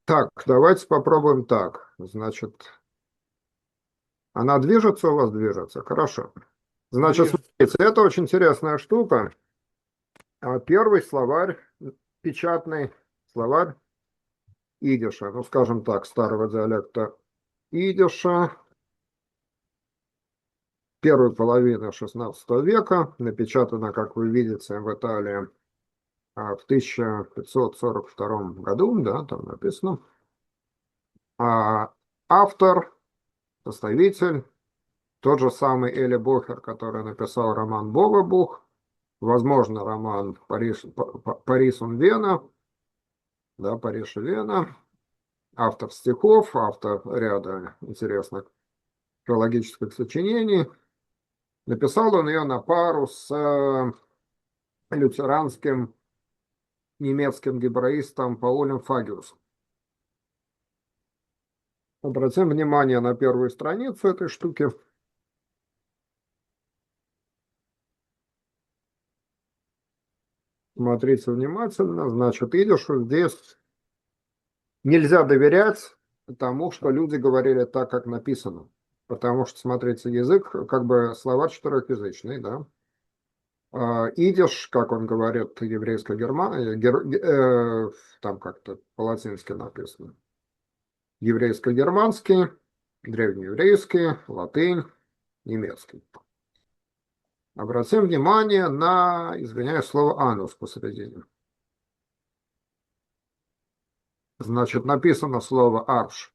Так, давайте попробуем так. Значит, она движется у вас, движется. Хорошо. Значит, Движется. смотрите, это очень интересная штука. Первый словарь, печатный словарь идиша, ну, скажем так, старого диалекта идиша, первой половины XVI века, напечатано, как вы видите, в Италии в 1542 году, да, там написано. А автор, составитель, тот же самый Эли Бохер, который написал роман «Бобобух», возможно, роман «Парис он Вена», да, «Париж и Вена», автор стихов, автор ряда интересных филологических сочинений. Написал он ее на пару с лютеранским немецким гебраистом Паулем Фагиусом. Обратим внимание на первую страницу этой штуки. Смотрите внимательно. Значит, идишу здесь нельзя доверять тому, что люди говорили так, как написано. Потому что, смотрите, язык, как бы словарь четырехязычный, да. Идиш, как он говорит, еврейско-герман, там как-то по-латински написано. Еврейско-германский, древнееврейский, латынь, немецкий. Обратим внимание на, извиняюсь, слово «анус» посередине. Значит, написано слово «арш»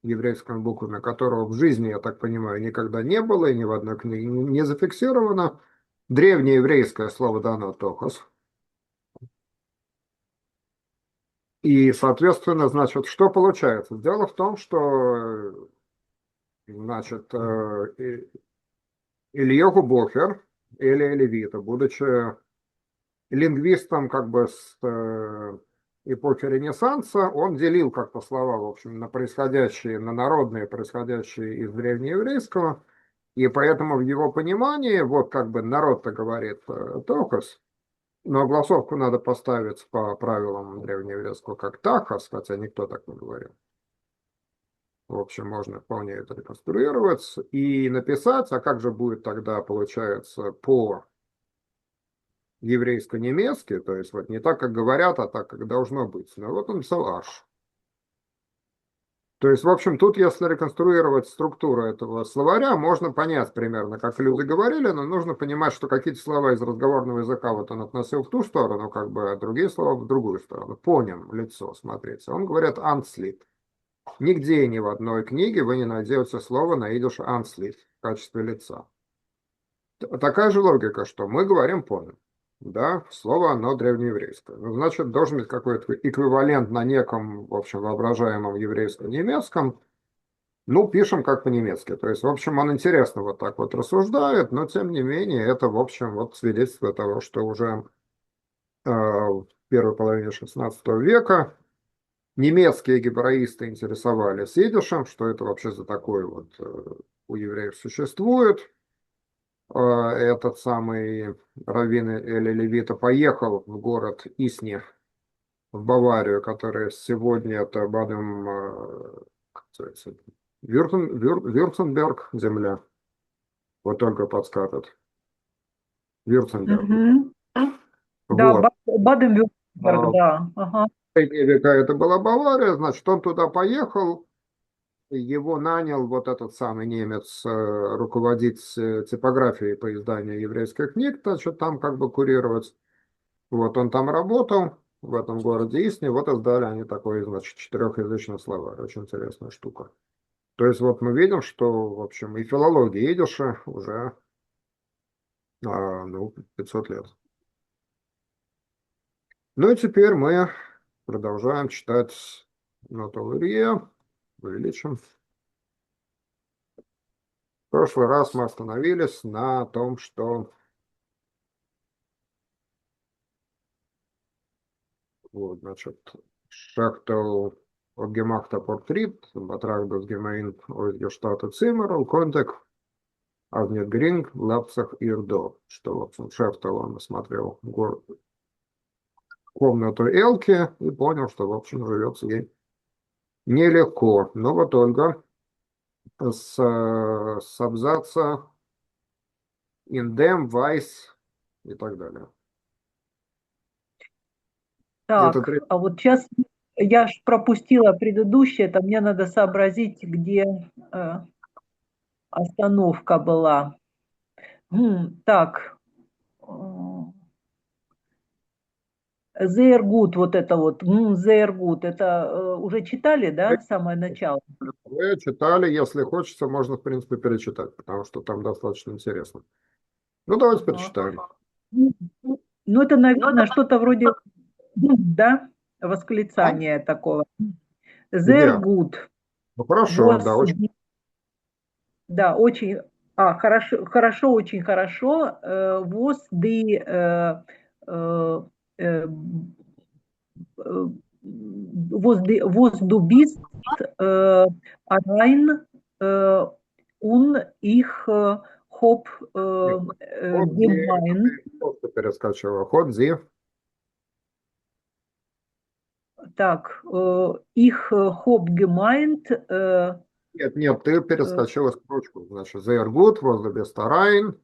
еврейскими буквами, которого в жизни, я так понимаю, никогда не было и ни в одной книге не зафиксировано. Древнееврейское слово дано «тохос». И, соответственно, значит, что получается? Дело в том, что, значит, Ильёху Бохер или Левита, будучи лингвистом как бы с эпохи Ренессанса, он делил как-то слова, в общем, на происходящие, на народные, происходящие из древнееврейского, и поэтому в его понимании, вот как бы народ-то говорит «тохос», но огласовку надо поставить по правилам древнееврейского как «тахос», хотя никто так не говорил. В общем, можно вполне это реконструировать и написать, а как же будет тогда, получается, по еврейско-немецки, то есть вот не так, как говорят, а так, как должно быть. Но вот он написал «аш». То есть, в общем, тут, если реконструировать структуру этого словаря, можно понять примерно, как люди говорили, но нужно понимать, что какие-то слова из разговорного языка вот он относил в ту сторону, как бы, а другие слова в другую сторону. Поним лицо, смотрите. Он говорит «анслит». Нигде ни в одной книге вы не найдете слово на идиш «анслит» в качестве лица. Такая же логика, что мы говорим «поним». Да, слово оно древнееврейское. Ну, значит, должен быть какой-то эквивалент на неком, в общем, воображаемом еврейско-немецком. Ну, пишем как по-немецки. То есть, в общем, он интересно вот так вот рассуждает, но, тем не менее, это, в общем, вот свидетельство того, что уже в первой половине XVI века немецкие гебраисты интересовались идишем, что это вообще за такое вот у евреев существует. Этот самый раввин Эли Левита поехал в город Исни, в Баварию, который сегодня это Баден, как называется, Вюрценберг, земля, вот только подскажет, Вюрценберг. Мгм. Да, Вот. Баден-Вюртемберг, В да. Ага. средние века это была Бавария, значит, он туда поехал, его нанял вот этот самый немец руководить типографией по изданию еврейских книг, значит, там как бы курировать. Вот он там работал, в этом городе Исни, вот издали они такой, значит, четырехязычный словарь. Очень интересная штука. То есть вот мы видим, что, в общем, и филология идиша уже, ну, 500 лет. Ну и теперь мы продолжаем читать Ноту Лурье, увеличим. В прошлый раз мы остановились на том, что вот, значит, Шахтел от Гемахта Портрит, Батрах das Gemein Ausgestattet Zimmer und Kontek Агнет Гринг, Лапцах и Ирдо, что, в общем, Шефтел он осмотрел комнату Элки и понял, что, в общем, живется ей Нелегко. Ну вот, Ольга, с абзаца индем, вайс и так далее. Это Так, а вот сейчас я ж пропустила предыдущее, это мне надо сообразить, где э, остановка была. Так, there good, вот это вот, there good, это уже читали, да, самое начало? вы читали, если хочется, можно, в принципе, перечитать, потому что там достаточно интересно. Ну, давайте Ага. перечитаем. Ну, ну, это, наверное, что-то вроде, да, А? восклицания такого. There Где? good Ну, хорошо, да, was, очень. да, очень, хорошо, хорошо, очень хорошо, was the, э, was du bist allein und ich hab Нет. Ходзи, это gemeint, ты просто перескочила. Ходзи. так, ich hab gemeint, Нет, нет, ты перескочила строчку. Значит, sehr gut, was du bist rein,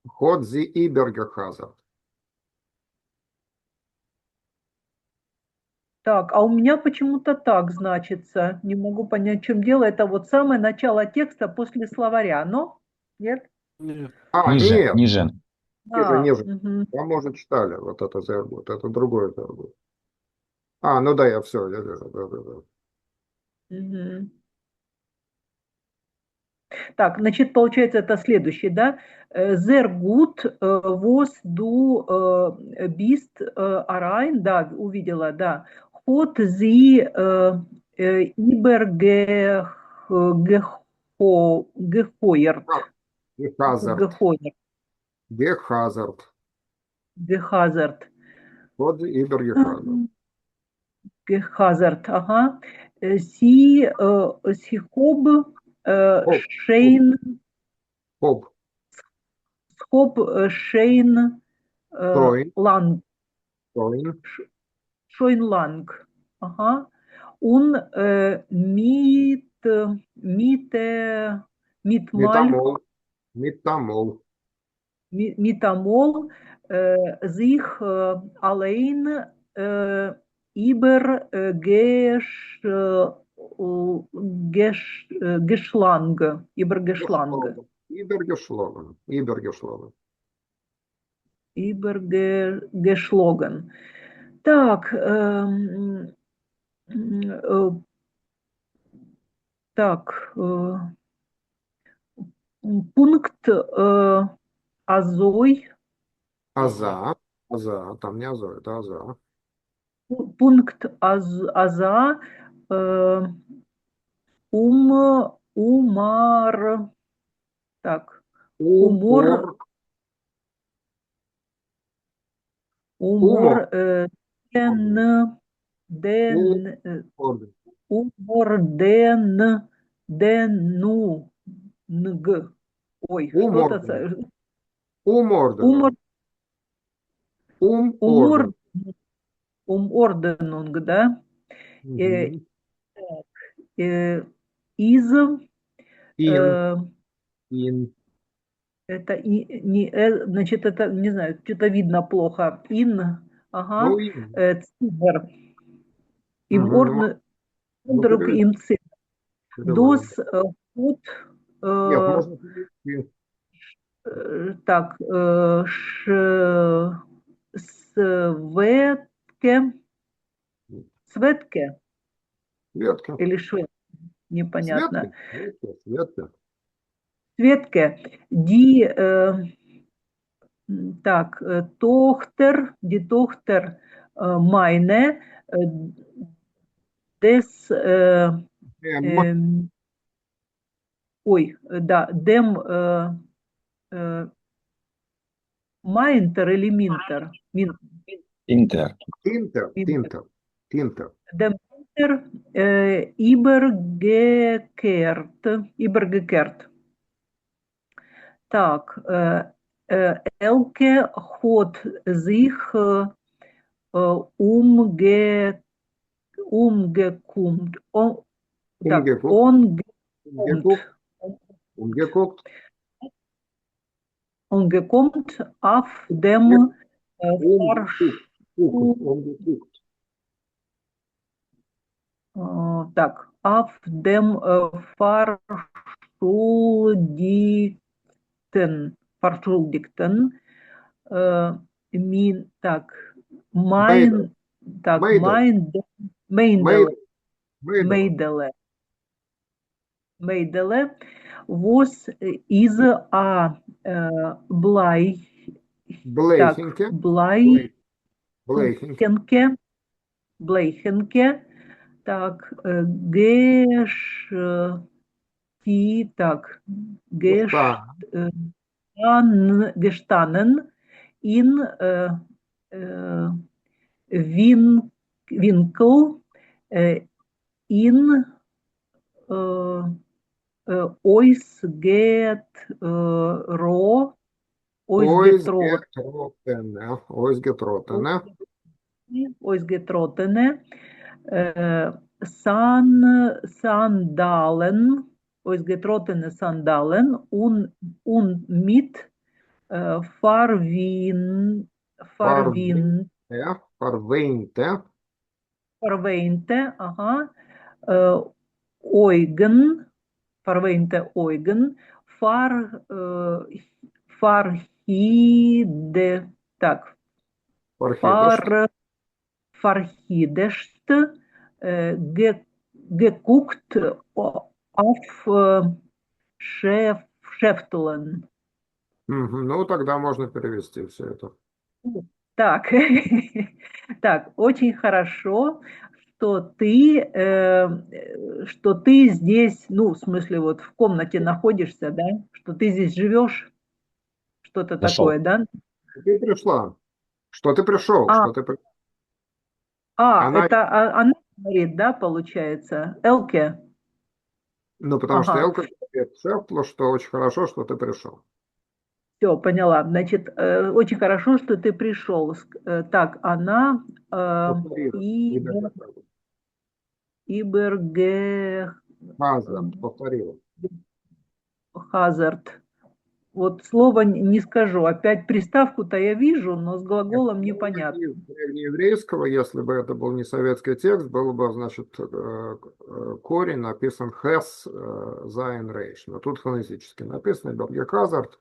Ходзи и Бергехазард. так, а у меня почему-то так значится, не могу понять, в чем дело, это вот самое начало текста после словаря, но нет? Нет. А, Ниже, нет, ниже. ниже, ниже. Мгм, Там, может, читали вот это sehr gut, это другое sehr gut. А, ну да, я все, я вижу, да, да, да. мгм. Так, значит, получается, это следующий, да? Sehr gut, was du bist rein, да, увидела, да. Hat sie geheuert, А, Гехазард. geheuert, Гехазард. gehazard, Ходзи и Бергехазард. gehazard, ага. Sie, sie hob Хоп, хоп, Schein, хоп. hob Schein Тойн, lang. тойн. Schon lang. Aha. Und mit mal Метамол. Метамол. mit einmal sich allein über Гешлоген. Ибергешлоген. Ибергешлоген. übergeschlagen. Так, так, пункт азой, Аза. Аза. Там не азо, это аза. пункт аза, ум, умар, так, умор, Умор. умор, Умор. ден, ден, Умор. умор, дену, нг. Ой, что-то, Уморден. Уморден. умор, умор, Уморден. уморденунг, да? Э, Мгм. из, Ин. э, Ин. это не, значит, это, не знаю, что-то видно плохо. Ага, Ну, ин. цибер, им Мгм. Ну, орден, ну, друг переведи. им цибер. Переводим. Дос, фут, Нет, можно перевести. так, светке, светке Светка. или швед, непонятно. Светка. Светка. Светка. Светке, ди, так, тохтер, ди тохтер майне, des, М. эм, ой, да, дем э, майнтер или минтер, Интер. Тинтер. минтер, Тинтер. Тинтер. дем минтер, ибергекерт. Так, Elke hat sich umge umgekummt, так, Umgeguckt, ongekommt, umgeguckt, ongekommt auf dem umgeguckt, umgeguckt. так, auf dem Verschuldigten, так, Мейдл, так, Мейдл, Мейндел, Мейдл, Мейделе, was is a Blei, так, Блейхенке, Блейхенке, Блейхенке, так, так, Густа, gestanden in Winkel in Oisgetro, Ойсгетротене, Ойсгетротене, Oisgetrotene, Sandalen, Oisgetrotene Sandalen und mit Farvin, Фарвейнте, Farveinte, aha, Eugen, Farveinte Eugen, Farhide, так, Фархидеш, Farhidest, geguckt auf Schäfteln. Ну, тогда можно перевести все это. Так, так, очень хорошо, что ты здесь, ну, в смысле, вот в комнате находишься, да, что ты здесь живешь, что-то Зашел. такое, да? Ты пришла. Что ты пришел? А, Что ты при- Она, это она говорит, да, получается, Элке? ну, потому что Ага, Элка говорит Шефтлу, что очень хорошо, что ты пришел. все, поняла. Значит, очень хорошо, что ты пришел. Так, она Повторила. Иберге Хазард, повторила. Хазард. Вот слово не скажу. Опять приставку-то я вижу, но с глаголом непонятно. Древнееврейского, если бы это был не советский текст, было бы, значит, корень написан Хес Зайн Рейш. Но тут фонетически написано Берге Хазард,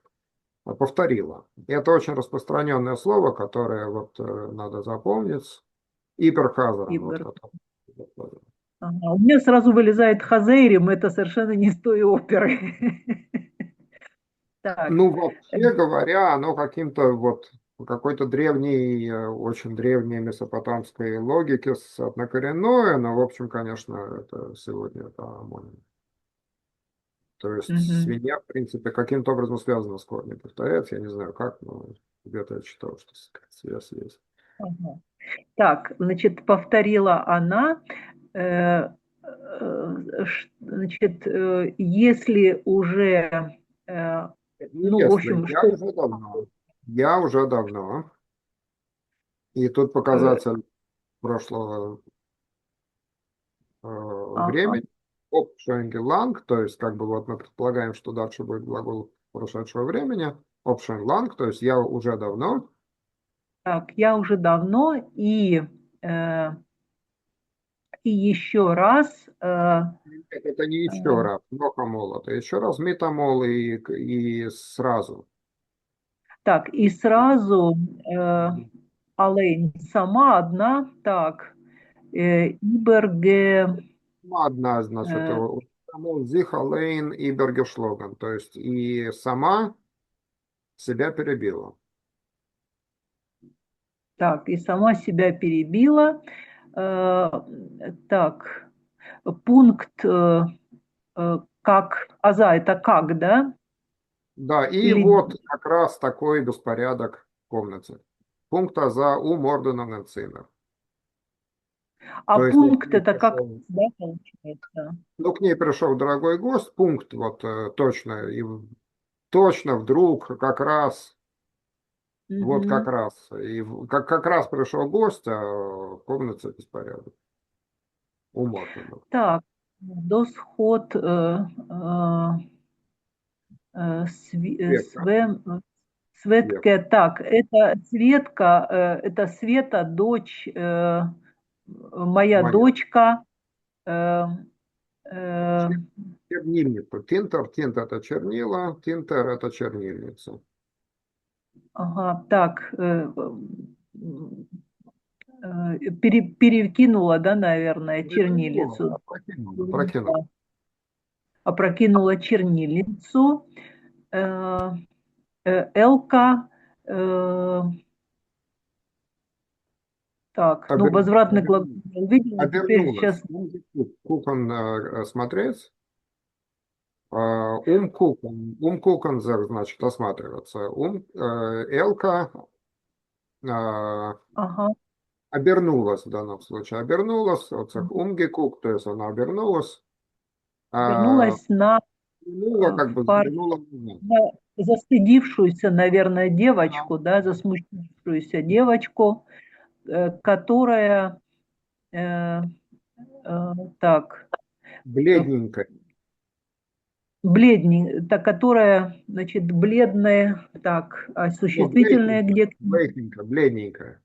повторила. И это очень распространенное слово, которое вот надо запомнить. Иперхазард. Ибер. Вот, Ага. У меня сразу вылезает Хазейрим, это совершенно не с той оперы. Так. Ну, вообще говоря, оно каким-то вот какой-то древней, очень древней месопотамской логики однокоренное, но, в общем, конечно, это сегодня это ОМОН. То есть свинья, в принципе, каким-то образом связана с корнем. Повторяется, я не знаю как, но где-то я читал, что связь есть. Ага. Так, значит, повторила она. Значит, если уже, ну, в общем, что... Я уже давно. И тут показатель прошлого времени. Lang, то есть как бы вот мы предполагаем, что дальше будет глагол прошедшего времени. Lang, то есть я уже давно. Так, я уже давно и еще раз. Это не еще раз, нохамол, это еще раз метамол и сразу. Так, и сразу Алейн сама одна, так, Иберге... Одна, значит, Зих, Алейн и Бергершлоган, то есть и сама себя перебила. Так, и сама себя перебила. Так, пункт как, аза это как, да? Да, и Или... вот как раз такой беспорядок в комнате. Пункт аза у Мордена Цинер. А То пункт есть, это как, да, получается? Ну, к ней пришел дорогой гость, пункт вот точно, и точно вдруг как раз, вот как раз, и как раз пришел гость, а в комнате беспорядок. уморно. Так, досход, Светка. Светке, так, это Светка, это Света, дочь, моя Моя. дочка, э, э, Чернильница. Тинтер. Тинт это чернила. Тинтер это чернильница. ага, так, перекинула, да, наверное, чернильницу. Опрокинула. Опрокинула чернильницу. Элка, так, ну, возвратный глагол я увидела, теперь Обернулась. сейчас, Кукон смотреть. Кукон, значит, осматриваться. Элка ага, обернулась в данном случае. Обернулась. Вот умгекук, то есть она обернулась. вернулась на Взглянула, как бы фар, взглянула назад. на застыдившуюся, наверное, девочку, да, засмущившуюся девочку, которая, э, так, Бледненькая. та, которая, значит, бледная, так, а Ну, существительное бледненькая. где? Бледненькая.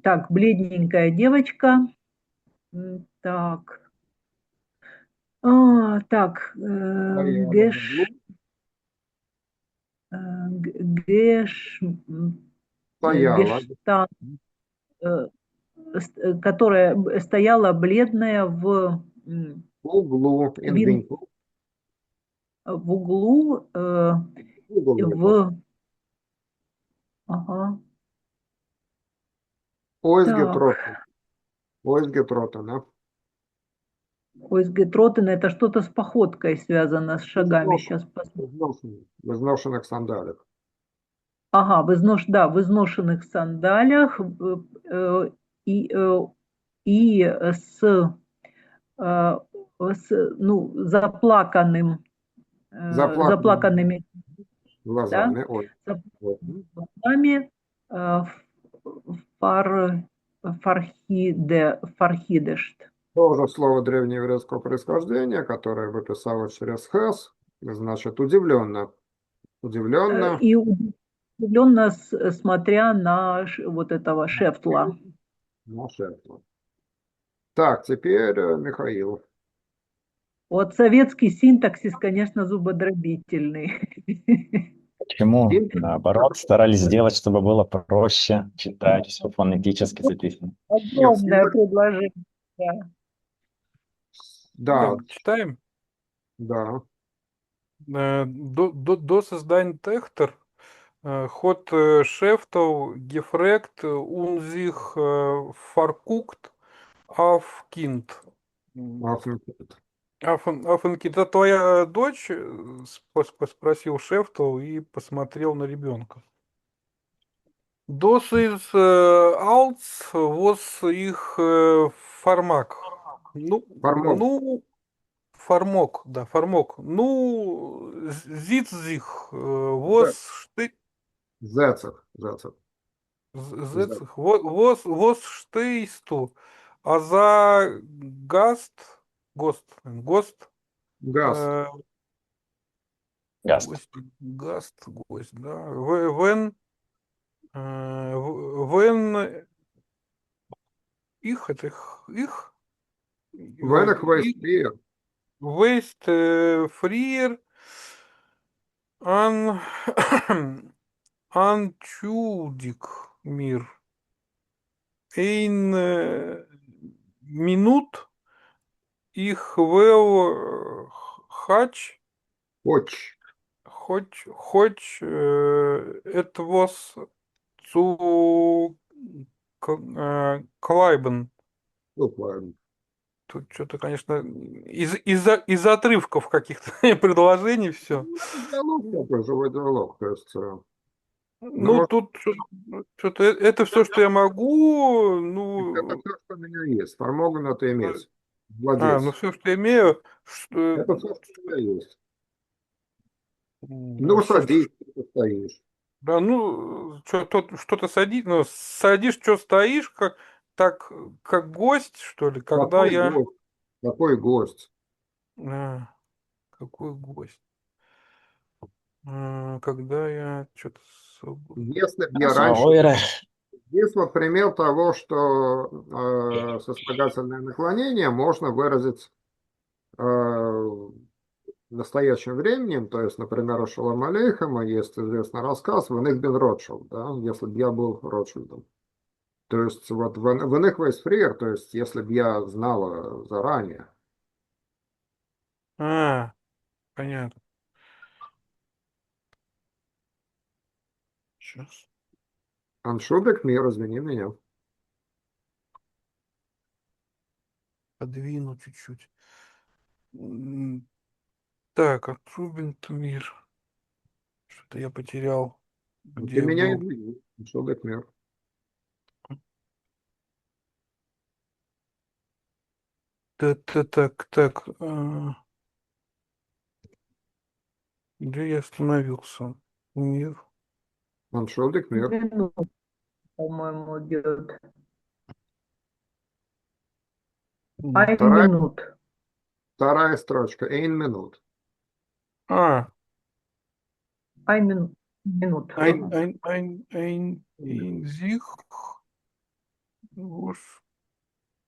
Так, бледненькая девочка, так, так, Стояла в углу. Стояла гештан, которая стояла бледная в углу. вин, Инденьку. в углу, Угол не в, ага, так, Ойсгетротен. Ойсгетротен, да? Ойсгетротен, это что-то с походкой связано, с шагами, сейчас посмотрим. В изношенных сандалиях. Ага, да, в изношенных сандалиях э, и, э, и ну, Заплаканными заплаканными, да, глазами. Ой. Вот. глазами, фар, фархидешт. Тоже слово древнееврейского происхождения, которое выписалось через хэс, значит, удивленно. Удивленно. И удивленно смотря на вот этого Шефтла. На жертву. Так, теперь Михаил. Вот советский синтаксис, конечно, зубодробительный. Почему? Наоборот, старались сделать, чтобы было проще читать, все фонетически записано. Нет, Огромное предложение. да, Так, читаем. да. До создания Техтер ход Шефтов, Гефрект, Унзих, Фаркукт, Афкинд. Африканец. Афенкинд, это твоя дочь? Спросил Шефтов и посмотрел на ребенка. Дос из Алц воз их фармак. Формок. Формок, да, формок. Зицзих, воз шты, Зецер. Зецер. зецих, воз штейсту, а за гост, Газ. э, Гаст. гость, да, вен их, это их, Венах их, Вейспир. вест, фриер, ан, анчудик мир. Ein Minut ich will хоть Оч. etwas zu kleiben. Ну, ладно. Тут что-то, конечно, из отрывков каких-то предложений все. Диалог такой, живой диалог. То есть, Ну, может, тут что-то это все, что я могу. это Ну, все, что у меня есть. Формоган это иметь. ну Владеть. все, что я имею, что, Это все, что у меня есть. да, Ну, садись, ты стоишь. Да, ну, что-то садишь, ну, садишь, что стоишь, как так, как гость, что ли, когда Какой я... гость? Какой гость? А, какой гость? Когда я что-то... Если б я Also, раньше... eure, Здесь вот пример того, что сослагательное наклонение можно выразить настоящим временем, то есть, например, у Шолом Алейхема есть известный рассказ «Вених бен Ротшильд», да, если бы я был Ротшильдом. То есть, вот «Вених вейс фриер», то есть, если бы я знала заранее. Понятно. Сейчас Аншубек мир, извини меня. подвину чуть-чуть. Так, мир. Что-то я потерял, где Ты я меня был. извини. Аншубек мир. Так. Где я остановился? Мир. Аншубек мир. Минут, по-моему, идет. Ein Вторая, минут. вторая строчка. Эйн минут. А, Ein минут. Ага. ein Зих.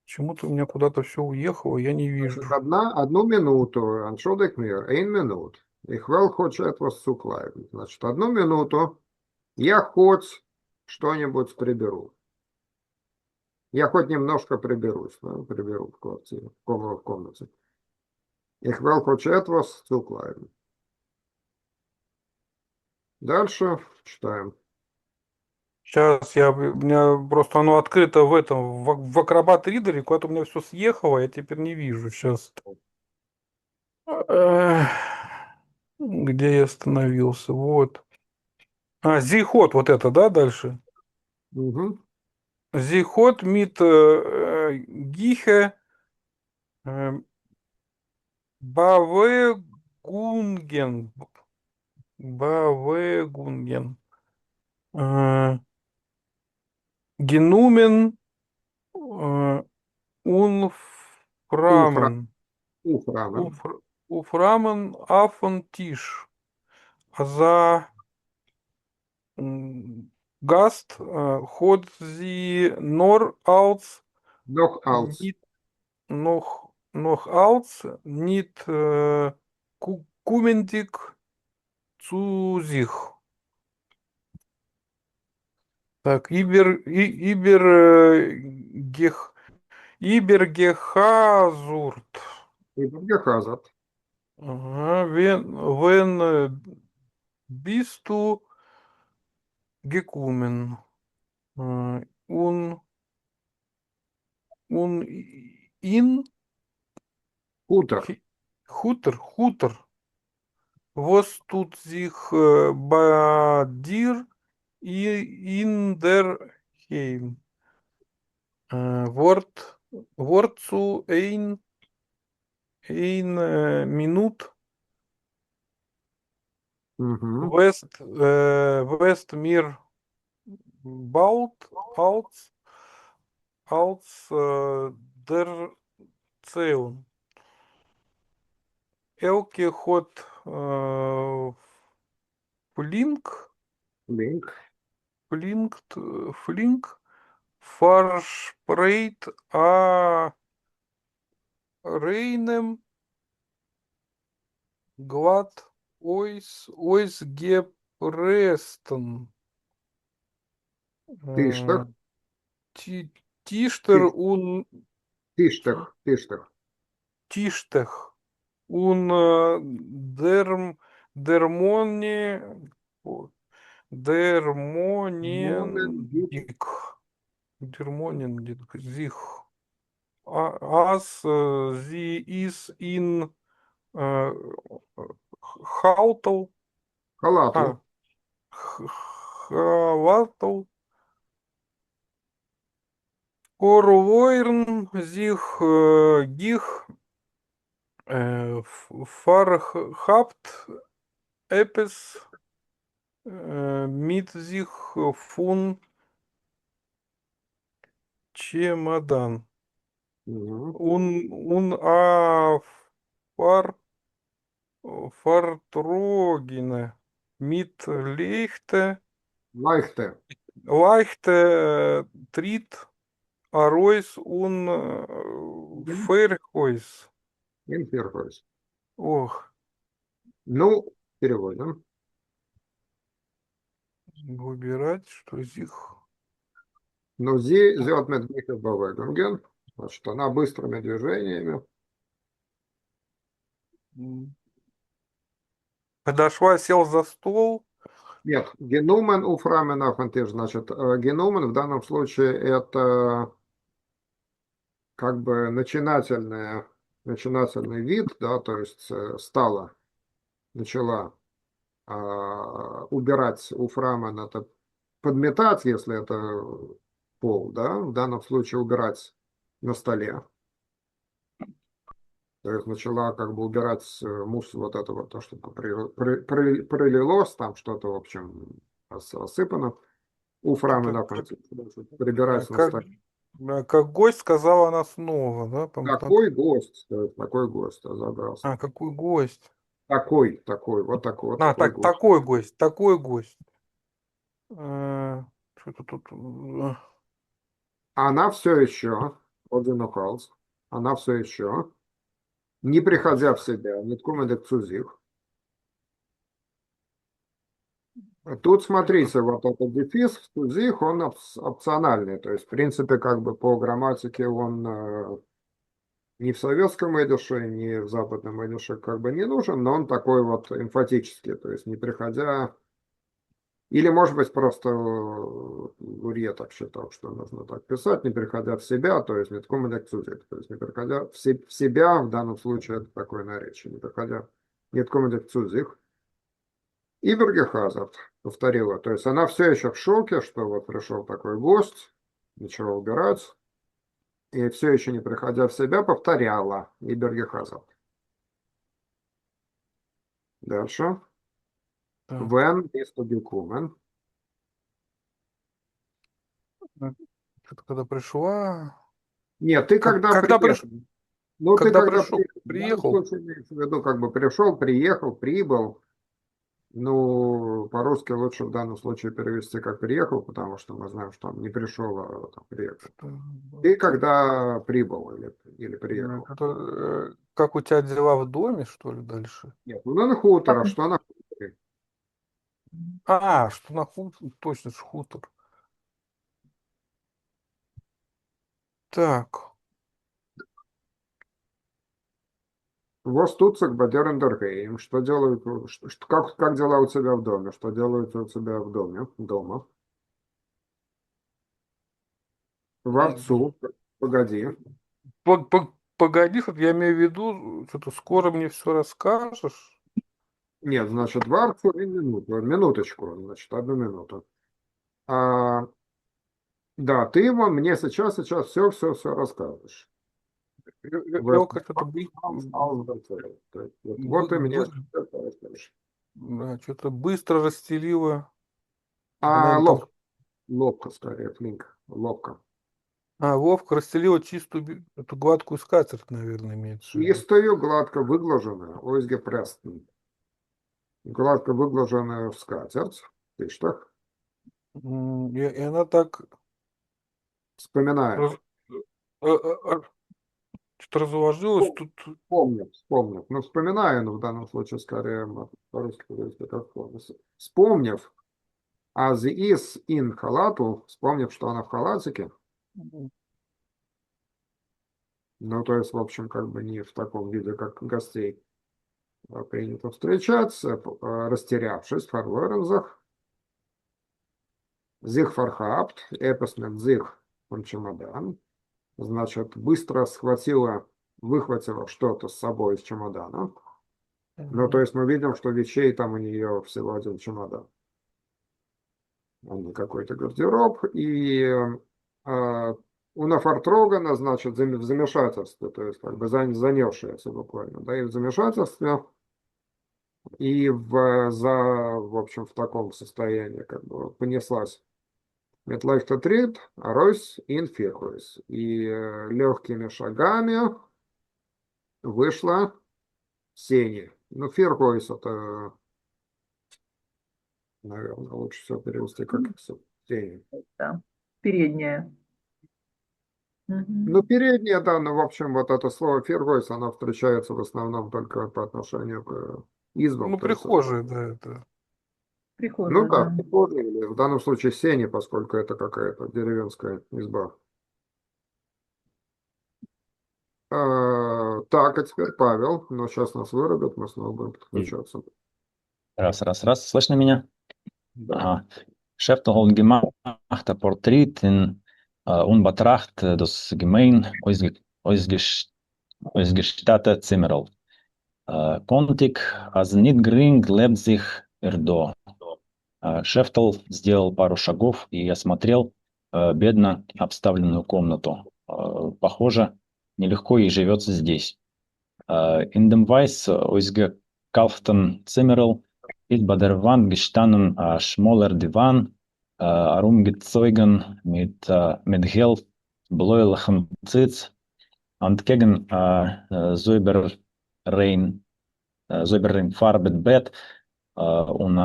Почему-то у меня куда-то все уехало, я не вижу. Значит, одну минуту. Аншубек мир. Эйн минут. Ich will хоть etwas zukleiden. Значит, одну минуту. Я хоть что-нибудь приберу. Я хоть немножко приберусь, да, приберу в квартире, в комнате. Ich will хоть etwas zukleiden. Дальше читаем. Сейчас у меня просто оно открыто в этом, в Acrobat Reader, куда-то у меня все съехало, я теперь не вижу сейчас. Где я остановился? Вот. Зихот, вот это, да, дальше? Угу. Зихот мит гихе бавегунген. Бавегунген. Генумен Уфра, унфрамен. уфрамен. Уфрамен афон тиш. За Gast hat sie nur als Noch als. nicht noch als nicht kommendig zu sich. Так, Übergehazurt. Übergehazert. Ага, wenn bist du gekommen? Und in Хутор. Хутор. Was tut sich bei dir in der Heim? Wort zu ein Minute. Угу. West mir baut als der Zaun. Elke hat flink, Link. flink verspreit a reinem glad ois gepresten. Тиштах. Тиштер un Тиштах. Тиштах. Тиштех un дермоне Момен гит. дермонендик дермонендик зих as sie is in хаутл Халату. хаватл Корвойрн sich гих Farhabt etwas mit sich von чемодан. Мгм. А фар, фартрогене, мит лейхте, Лайхте. лайхте, трит, аройс, Мгм. ферхойс. Инферхойс. Ох, Ну, переводим. выбирать, что из них. Ну, sie wird mit Bewegungen. Значит, она быстрыми движениями. Подошла, сел за стол. Нет, генумен у фраменафантиш, значит, генумен в данном случае это как бы начинательный вид, да, то есть стала, начала убирать у фрамен, это подметать, если это пол, да, в данном случае убирать на столе. То есть начала как бы убирать мусс вот это вот, то, что там пролилось, там что-то, в общем, рассыпано. У Что-то фрамена прибирать на как, столе. как гость сказала она снова, да? Такой гость, то есть такой гость, забрался. А, какой гость? Такой, вот такой Так, гость. такой гость, такой гость. Что-то тут... Она все еще, Одина Халс, она все еще, не приходя в себя, нитком цузих. Тут смотрите, вот этот дефис в цузих, он опциональный, то есть, в принципе, как бы по грамматике он ни в советском идише, ни в западном идише как бы не нужен, но он такой вот эмфатический, то есть не приходя... Или, может быть, просто Лурье так считал, что нужно так писать, не приходя в себя, то есть нитком цузих, то есть не приходя в себя, в данном случае это такое наречие, не приходя нитком цузих. И Бергехазард повторила, то есть она все еще в шоке, что вот пришел такой гость, ничего убирать, и все еще не приходя в себя, повторяла и Бергехазард. Дальше. Так, When is to be coming. что-то когда пришла... Нет, ты когда Когда, приехал. Ну, ты когда когда пришел, приехал. В данном приехал, случае имеется в виду, как бы пришел, приехал, прибыл. Ну, по-русски лучше в данном случае перевести как приехал, потому что мы знаем, что он не пришел, а там, приехал. Ты когда прибыл или приехал? как у тебя дела в доме, что ли, дальше? Нет, ну на хутор, а что на хуторе? Что на хутор, точно ж хутор. Так, Востуцик Бадерендергейм. Что делают, как дела у тебя в доме? Что делают у тебя в доме, дома? Вовцу, погоди. погоди, вот я имею в виду, что ты скоро мне все расскажешь. Нет, значит, варцу и минуточку, значит, одну минуту. А, да, ты мне сейчас все расскажешь. Лёг что-то Вот ты мне сейчас расскажешь. что-то быстро расстелила. Это, А наверное, там... ловко, скорее, флинк, ловко. Вовка расстелила чистую, эту гладкую скатерть, наверное, имеется в виду. Чистую, гладко выглаженную, Ойзге Престон. Гладко выглаженную в скатерть. Ты что? И она так Вспоминает. раз- что-то разложилась тут. Вспомнив. Ну, вспоминаю, но в данном случае скорее по-русски перевести как помнится. Вспомнив, as is in халату, вспомнив, что она в халатике, ну, то есть, в общем, как бы не в таком виде, как гостей принято встречаться, растерявшись, фарлорензах, зих фархапт, эпоснет зих он чемодан, значит, быстро выхватила что-то с собой из чемодана. Ну, то есть мы видим, что вещей там у нее всего один чемодан, а не какой-то гардероб. И у Нафартрогана, значит, в замешательстве, то есть как бы занесшаяся буквально, да, и в замешательстве, и в общем, в таком состоянии как бы понеслась mit leichter Tritt, Ройс in Фирхойс. И легкими шагами вышла Сени. Ну, Фирхойс это, наверное, лучше всего перевести как Сени. Да. Передняя. Мгм. Ну, передняя, да, ну, в общем, вот это слово Фирхойс, оно встречается в основном только по отношению к избам. Ну, то есть, прихожие, да, это. ну Прихожая, да, да. прихожая, или в данном случае Сени, поскольку это какая-то деревенская изба. Так, а теперь Павел, но сейчас нас вырубят, мы снова будем подключаться. Раз. Слышно меня? Да. Aha. Schäfter hat gemacht ein Porträt in Unbetracht das Gemein ausgestattete Zimmerl. Контик, аз nicht gering lebt sich до. Шефтл сделал пару шагов и осмотрел бедно обставленную комнату. Похоже, нелегко ей живется здесь. In dem weiß ausgekauften Zimmerl ist bei der Wand gestanden ein schmaler Divan, herumgezogen mit hellbläulichem Zitz und gegen säuberen Farbenbett und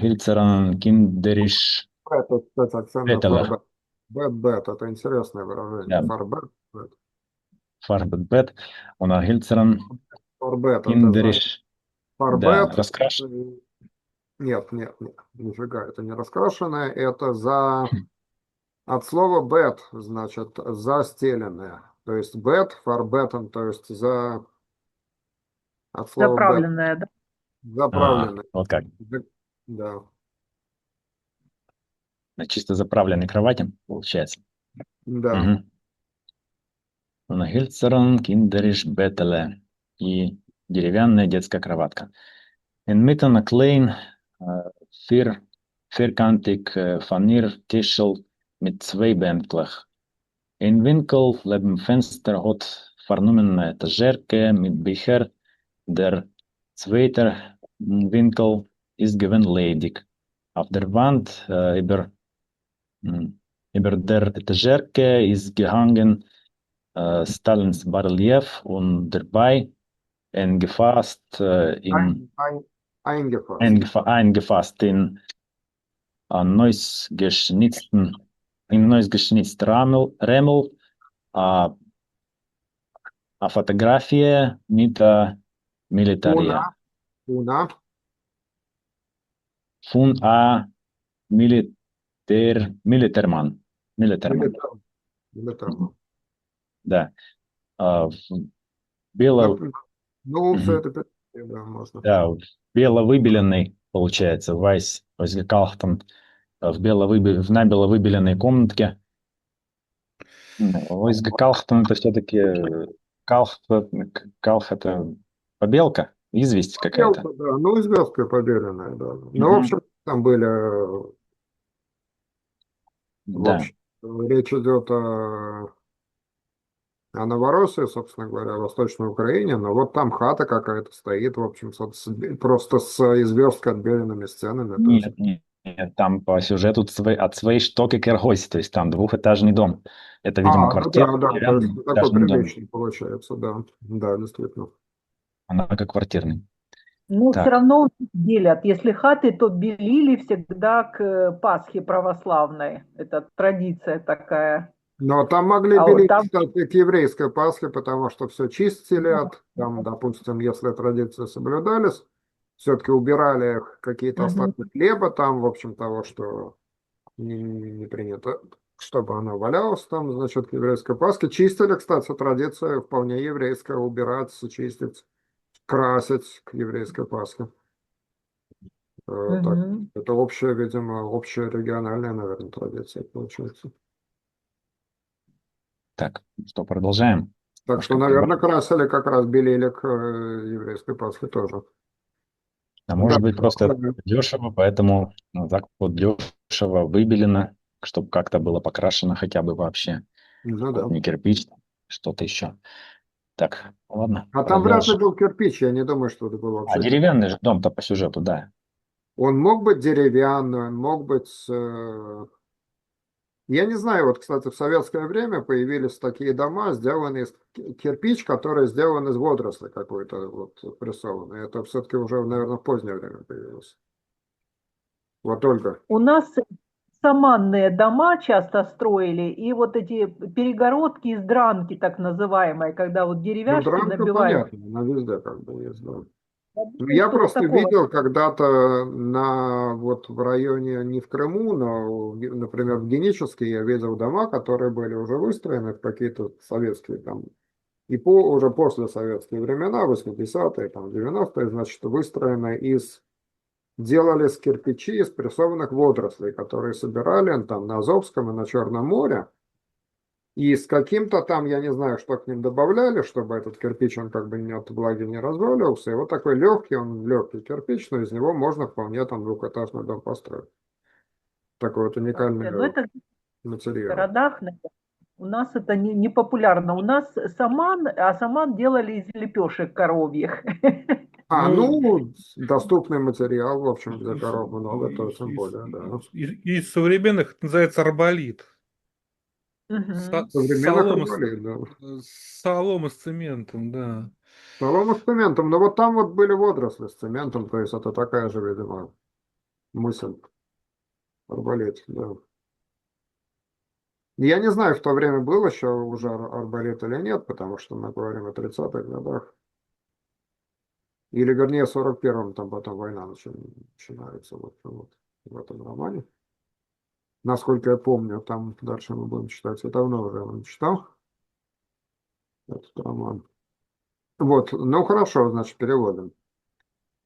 hölzernen kinderisch Это, кстати, акцент на Бетелер. фарбет. Бет, это интересное выражение. Да. Фарбет. Farbenbett und hölzernen Фарбет, это за kinderisch да, фарбет. раскрашен. Нет, нифига, это не раскрашенное, это за от слова бет, значит, застеленное. То есть бет, фарбетом, то есть за от слова бет, Заправленная, да. заправленное. Вот как. Да, На чисто заправленной кровати, получается. да. На Hölzern kinderisch Bettele и деревянная детская кроватка. Inmitten ein klein vierkantig Furniertischel mit zwei Bänkelch. In Winkel neben Fenster hat vernommene Etagere mit Bücher. Der zweite Winkel ist gewinn ledig. Auf der Wand über der Etagere ist gehangen Stalins Barelief und dabei eingefasst eingefasst in neu geschnitzten Rämmel a Fotografie mit Militaria. Уна. Von a Militärmann. Militär. Да. Бело, Ну, все это, да, можно. да, бело-выбеленный, получается, Вайс Калхтон в набело выбеленной комнатке. Ойзга Калхтон это все-таки Калх это побелка, известь какая-то. Да, ну, известка побеленная, да. Ну, в общем, там были, в Да. общем, речь идет о Новороссии, собственно говоря, Восточной Украине, но вот там хата какая-то стоит, в общем, просто с известкой отбеленными стенами. Нет, там по сюжету от своей штоки Кергось, то есть там двухэтажный дом. Это, видимо, квартира. Да, то есть такой приличный получается, да, действительно. Она как квартирный. Но Так. все равно делят. Если хаты, то белили всегда к Пасхе православной. Это традиция такая. Но там могли белить, там... кстати, к еврейской Пасхе, потому что все чистили, там, допустим, если традиции соблюдались, все-таки убирали какие-то остатки хлеба там, в общем, того, что не принято, чтобы оно валялось там, значит, к еврейской Пасхе. Чистили, кстати, традиция вполне еврейская, убирать, чистить, красить к еврейской Пасхе. Так, это общая, видимо, общая региональная, наверное, традиция получается. Так, что, продолжаем? Так что, наверное, красили, как раз белили к еврейской Пасхе тоже. А может быть, просто дешево, поэтому так вот дешево выбелено, чтобы как-то было покрашено хотя бы вообще. Ну, да. Не кирпич, что-то еще. Так, ладно. А там вряд ли был кирпич, я не думаю, что это был вообще. А деревянный же дом-то по сюжету, да. Он мог быть деревянный, он мог быть... Я не знаю, вот, кстати, в советское время появились такие дома, сделанные из кирпич, который сделан из водоросли какой-то, вот, прессованный. Это все-таки уже, наверное, в позднее время появилось. Вот, Ольга. У нас саманные дома часто строили, и вот эти перегородки из дранки, так называемые, когда вот Ну, деревяшки дранка, набивают. понятно, она везде как бы есть, да. Я Ну, думаю, я что вот просто такого. видел когда-то вот в районе, не в Крыму, но, например, в Геническе я видел дома, которые были уже выстроены в какие-то советские там, и уже после советские времена, 80-е, там, 90-е, значит, выстроены делали с кирпичей из прессованных водорослей, которые собирали там на Азовском и на Черном море. И с каким-то там, я не знаю, что к ним добавляли, чтобы этот кирпич, он как бы не от влаги не разваливался. И вот такой легкий, он легкий кирпич, но из него можно вполне там двухэтажный дом построить. Такой вот уникальный Но это в материал. городах, наверное. У нас это не популярно. У нас саман, а саман делали из лепешек коровьих. Ну, доступный материал, в общем, для коров много, то тем более, да. Из современных это называется арболит. Мгм. Современных инвалидов, да. Солома с цементом, да. Солома с цементом, но вот там вот были водоросли с цементом, то есть это такая же, видимо, мысль, арбалет, да. Я не знаю, в то время был еще уже арбалет или нет, потому что мы говорим о 30-х годах. Или, вернее, в 41-м, там потом война начинается вот в этом романе. Насколько я помню, там дальше мы будем читать. Я давно уже его не читал, этот роман. Вот, ну хорошо, значит, переводим,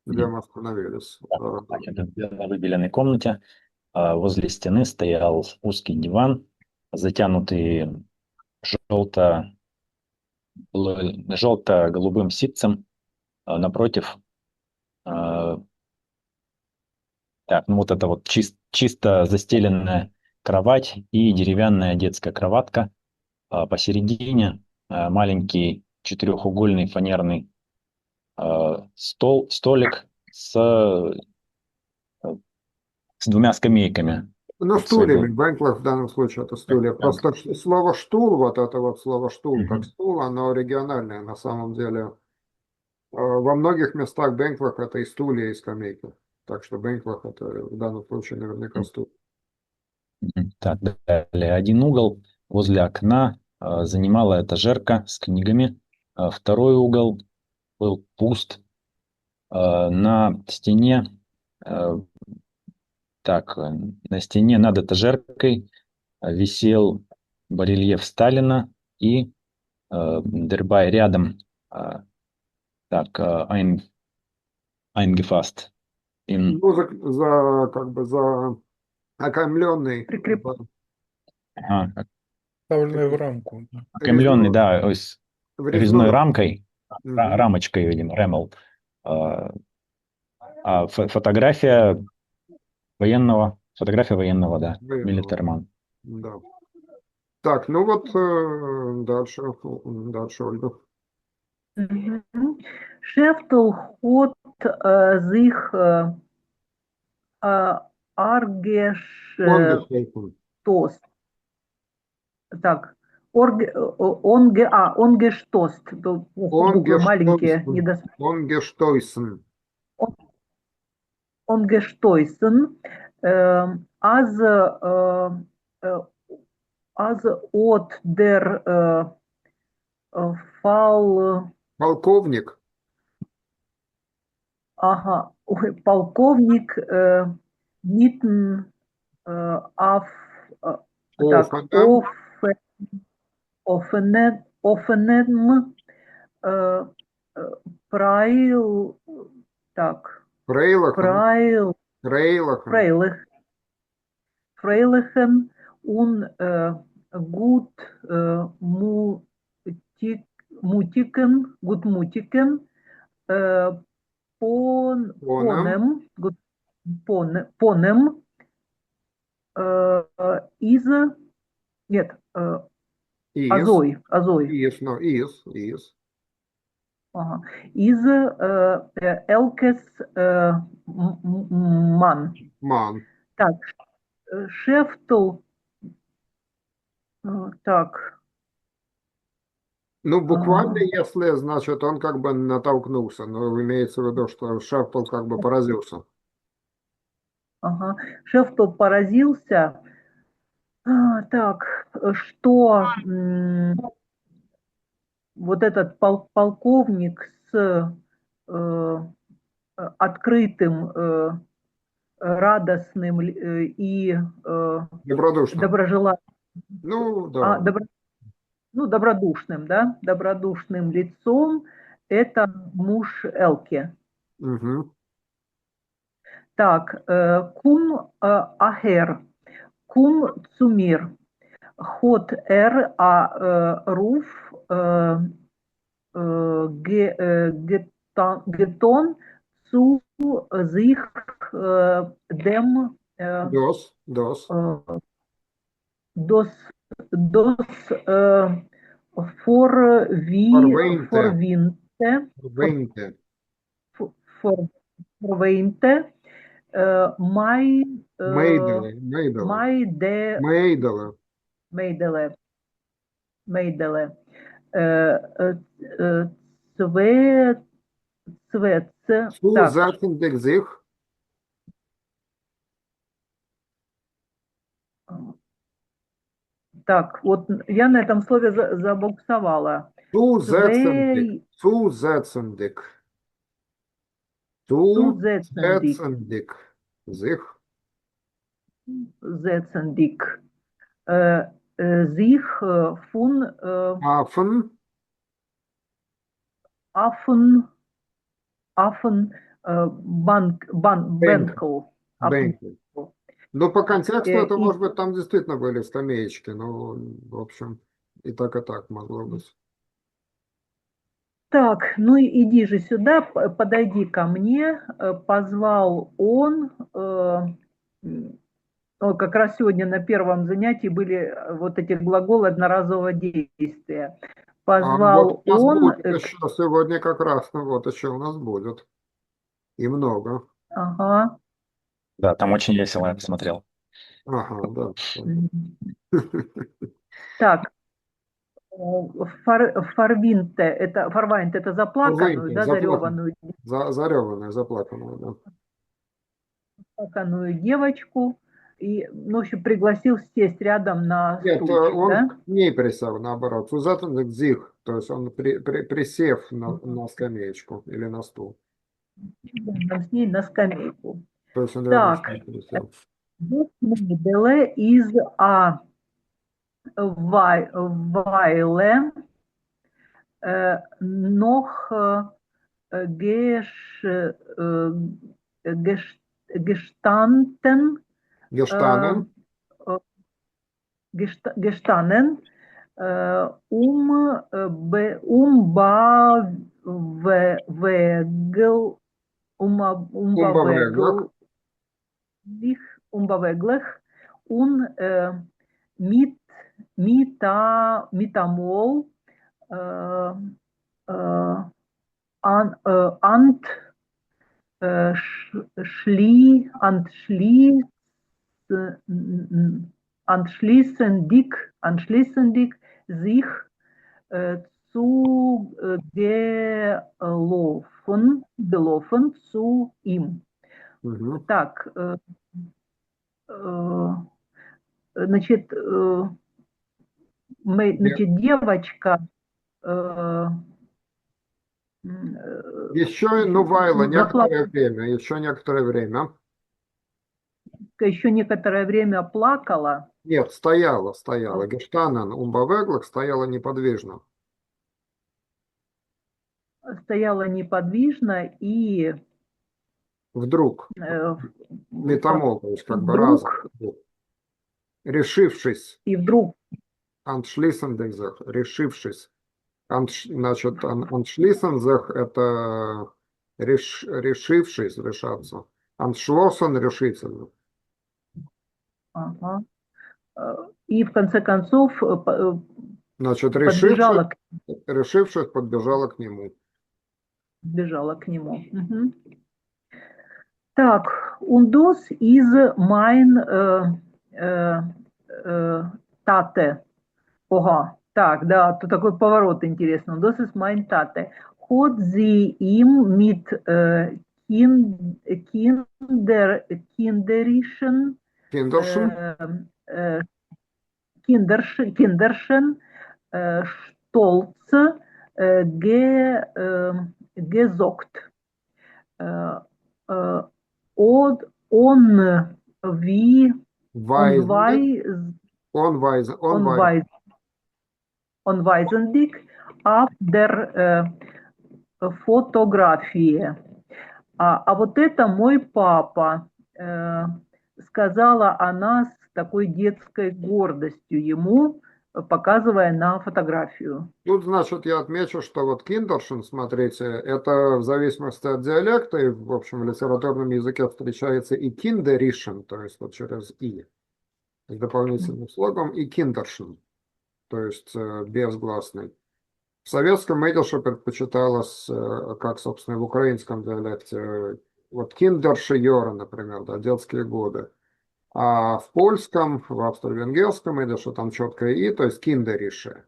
где мы остановились. Значит, в выбеленной комнате возле стены стоял узкий диван, затянутый желто, желто-голубым ситцем. Напротив, так, ну вот это вот чисто застеленная кровать и деревянная детская кроватка. Посередине маленький четырехугольный фанерный столик с двумя скамейками. Ну, Вот своего. стульями, Бенклах в данном случае это стулья. Так. Просто слово «штул», вот это вот слово «штул» как Мгм. стул, оно региональное на самом деле. Во многих местах Бенклах это и стулья, и скамейки. Так что Бенклах это в данном случае наверняка стул. Так, далее. Один угол возле окна занимала этажерка с книгами. Второй угол был пуст. На стене, э, на стене над этажеркой висел барельеф Сталина и Дербай рядом. Так, eingefasst. Ну, как бы за окаймленный, Прикреп- Ага, Вставленная в рамку. Да. окаймленный, да, ось в резной резную. рамкой, Мгм. рамочкой, видимо, Ремел. Фотография военного, да, Военного. Милитерман. Да. Так, ну вот дальше, Ольга. Мгм. Шефтл ход зих аргеш Ongestanden. тост. Так, онгештост. Буквы маленькие, Ongestoßen. недосмотренные. Ongestoßen. Онгештойсен. Аз э, аз от дер фал... Полковник. Ага, ой, полковник Нитн Аф... Так, Offenem. Офенем э, Праил... Так, Фрейлаchen. Праил... Фрейлаchen. Фрейлих... Фрейлихен un gut mutiken äh, Оном. ponem из, нет, Из. азой, Из. No, из. Ага. Из Элкес Ман. Ман. Так, Шефтл. Так. Ну, буквально, если, значит, он как бы натолкнулся, но имеется в виду, что Шеффл как бы поразился. Ага. Шефтл поразился. Так, что вот этот полковник с открытым, радостным и Добродушно. доброжелательным, Ну, да. добродушным, да, добродушным лицом, это муж Элки. Угу. Так, кум ахер, кум цумир, хот руф гетон цу зих дем Дос. дос дос Форвейнте. форвинте Вейнте. форвейнте май Мейделе. Мейделе. май де Мейделе. мейделе мейделе цве цвеце. Zu Так, setzen sich. так, вот я на этом слове забуксовала. Zusetzen dich. Цвей Zusetzen dich. Zusetzen Zusetzendик. dich. Sich. Зецендик. Sich фун Affen. Афен Бенк. Бенкл. Бенк. Ну, по контексту это, И может быть, там действительно были скамеечки. Ну, в общем, и так могло быть. так, ну иди же сюда, подойди ко мне, позвал он. Как раз сегодня на первом занятии были вот эти глаголы одноразового действия. А вот Позвал у нас он, будет еще сегодня как раз, ну вот еще у нас будет. И много. ага, Да, там очень весело, я посмотрел. Ага, да. так, фарвайнт это заплаканную, да, зареванную Заплаканную, да. заплаканную девочку, и, ну, в общем, пригласил сесть рядом на Нет, стульчик, он да? к ней присел, наоборот. Сузатан зих, то есть он присев на скамеечку или на стул. Рядом с ней на скамейку. То есть он рядом с Так, ней присел. Деле из Вайле noch gestanden Gestanden, gestanden unbeweglich, unbeweglich und mitamol ant anschließendig sich gelaufen zu ihm. Угу. Так, значит, девочка Еще, ну, Вайла, заплакала, еще некоторое время. еще некоторое время плакала, Нет, стояла. Gestanden, unbeweglich, стояла неподвижно. стояла неподвижно и Вдруг, метамол, то есть как бы вдруг, разом, решившись, и вдруг, anschließend sich, решившись. Значит, anschließend это решившись, решаться. Anschlossen решительно. ага, и в конце концов Значит, подбежала к решившись, подбежала к нему. бежала к нему. Мгм. Так, und das ist mein Tate. Ага, так, да, тут такой поворот интересный. Und das ist mein Tate. Hat sie ihm mit kinderischen Киндершин. äh, Kinderschen Stolz gesorgt. Äh, äh, und wie und Weisen. on weis- onweisendig auf der Фотографии. А вот это мой папа, сказала она с такой детской гордостью ему, показывая на фотографию. Тут, значит, я отмечу, что вот киндершин, смотрите, это в зависимости от диалекта, и, в общем, в литературном языке встречается и киндеришин, то есть вот через «и», с дополнительным слогом, и киндершин, то есть безгласный. В советском идише предпочиталось, как, собственно, и в украинском диалекте, вот киндершиёра, например, да, детские годы. А в польском, в австро-венгерском идише там четкое «и», то есть киндерише.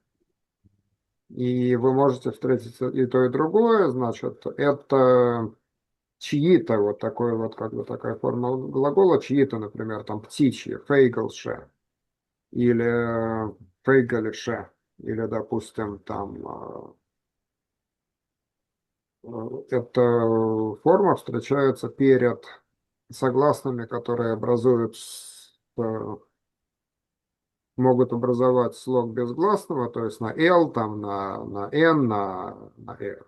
И вы можете встретить и то, и другое, значит, это чьи-то, вот такой вот, как бы такая форма глагола, чьи-то, например, там птичьи, фейглше, или фейгалише, или, допустим, там, эта форма встречается перед согласными, которые образуют, могут образовать слог безгласного, то есть на «л», там, на «н», на «р».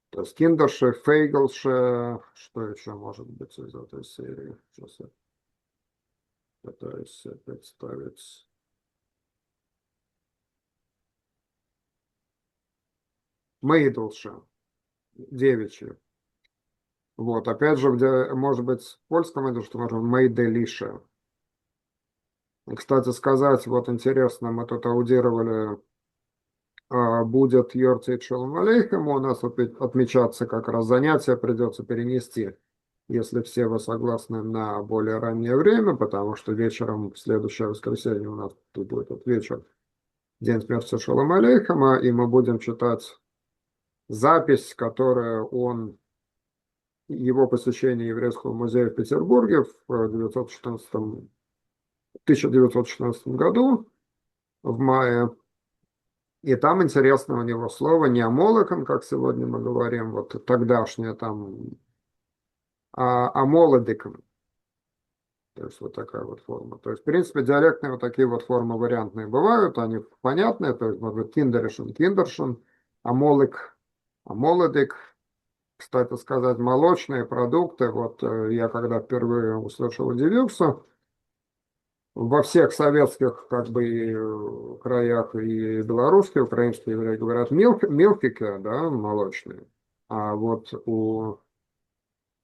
То есть киндерше, фейглше, что еще может быть из этой серии? Сейчас я пытаюсь себе представить. Мейдлше, девичье. Вот, опять же, может быть, в польском это что можно мейделише. Кстати сказать, вот интересно, мы тут аудировали, будет Йортит Шалом Алейхем, у нас отмечаться как раз занятие придется перенести, если все вы согласны, на более раннее время, потому что вечером, в следующее воскресенье у нас тут будет вот вечер, День смерти Шалом Алейхема, и мы будем читать запись, которая его посещение Еврейского музея в Петербурге в 1914 году, в мае. И там интересно у него слово не амолоком, как сегодня мы говорим, вот тогдашнее там, а амолодиком. То есть вот такая вот форма. То есть, в принципе, диалектные вот такие вот формы вариантные бывают, они понятные, то есть, может быть, киндеришен, киндершен, амолик, амолодик. Кстати сказать, молочные продукты, вот я когда впервые услышал, удивился, во всех советских как бы краях и белорусские, украинские евреи говорят милкики, да, молочные, а вот у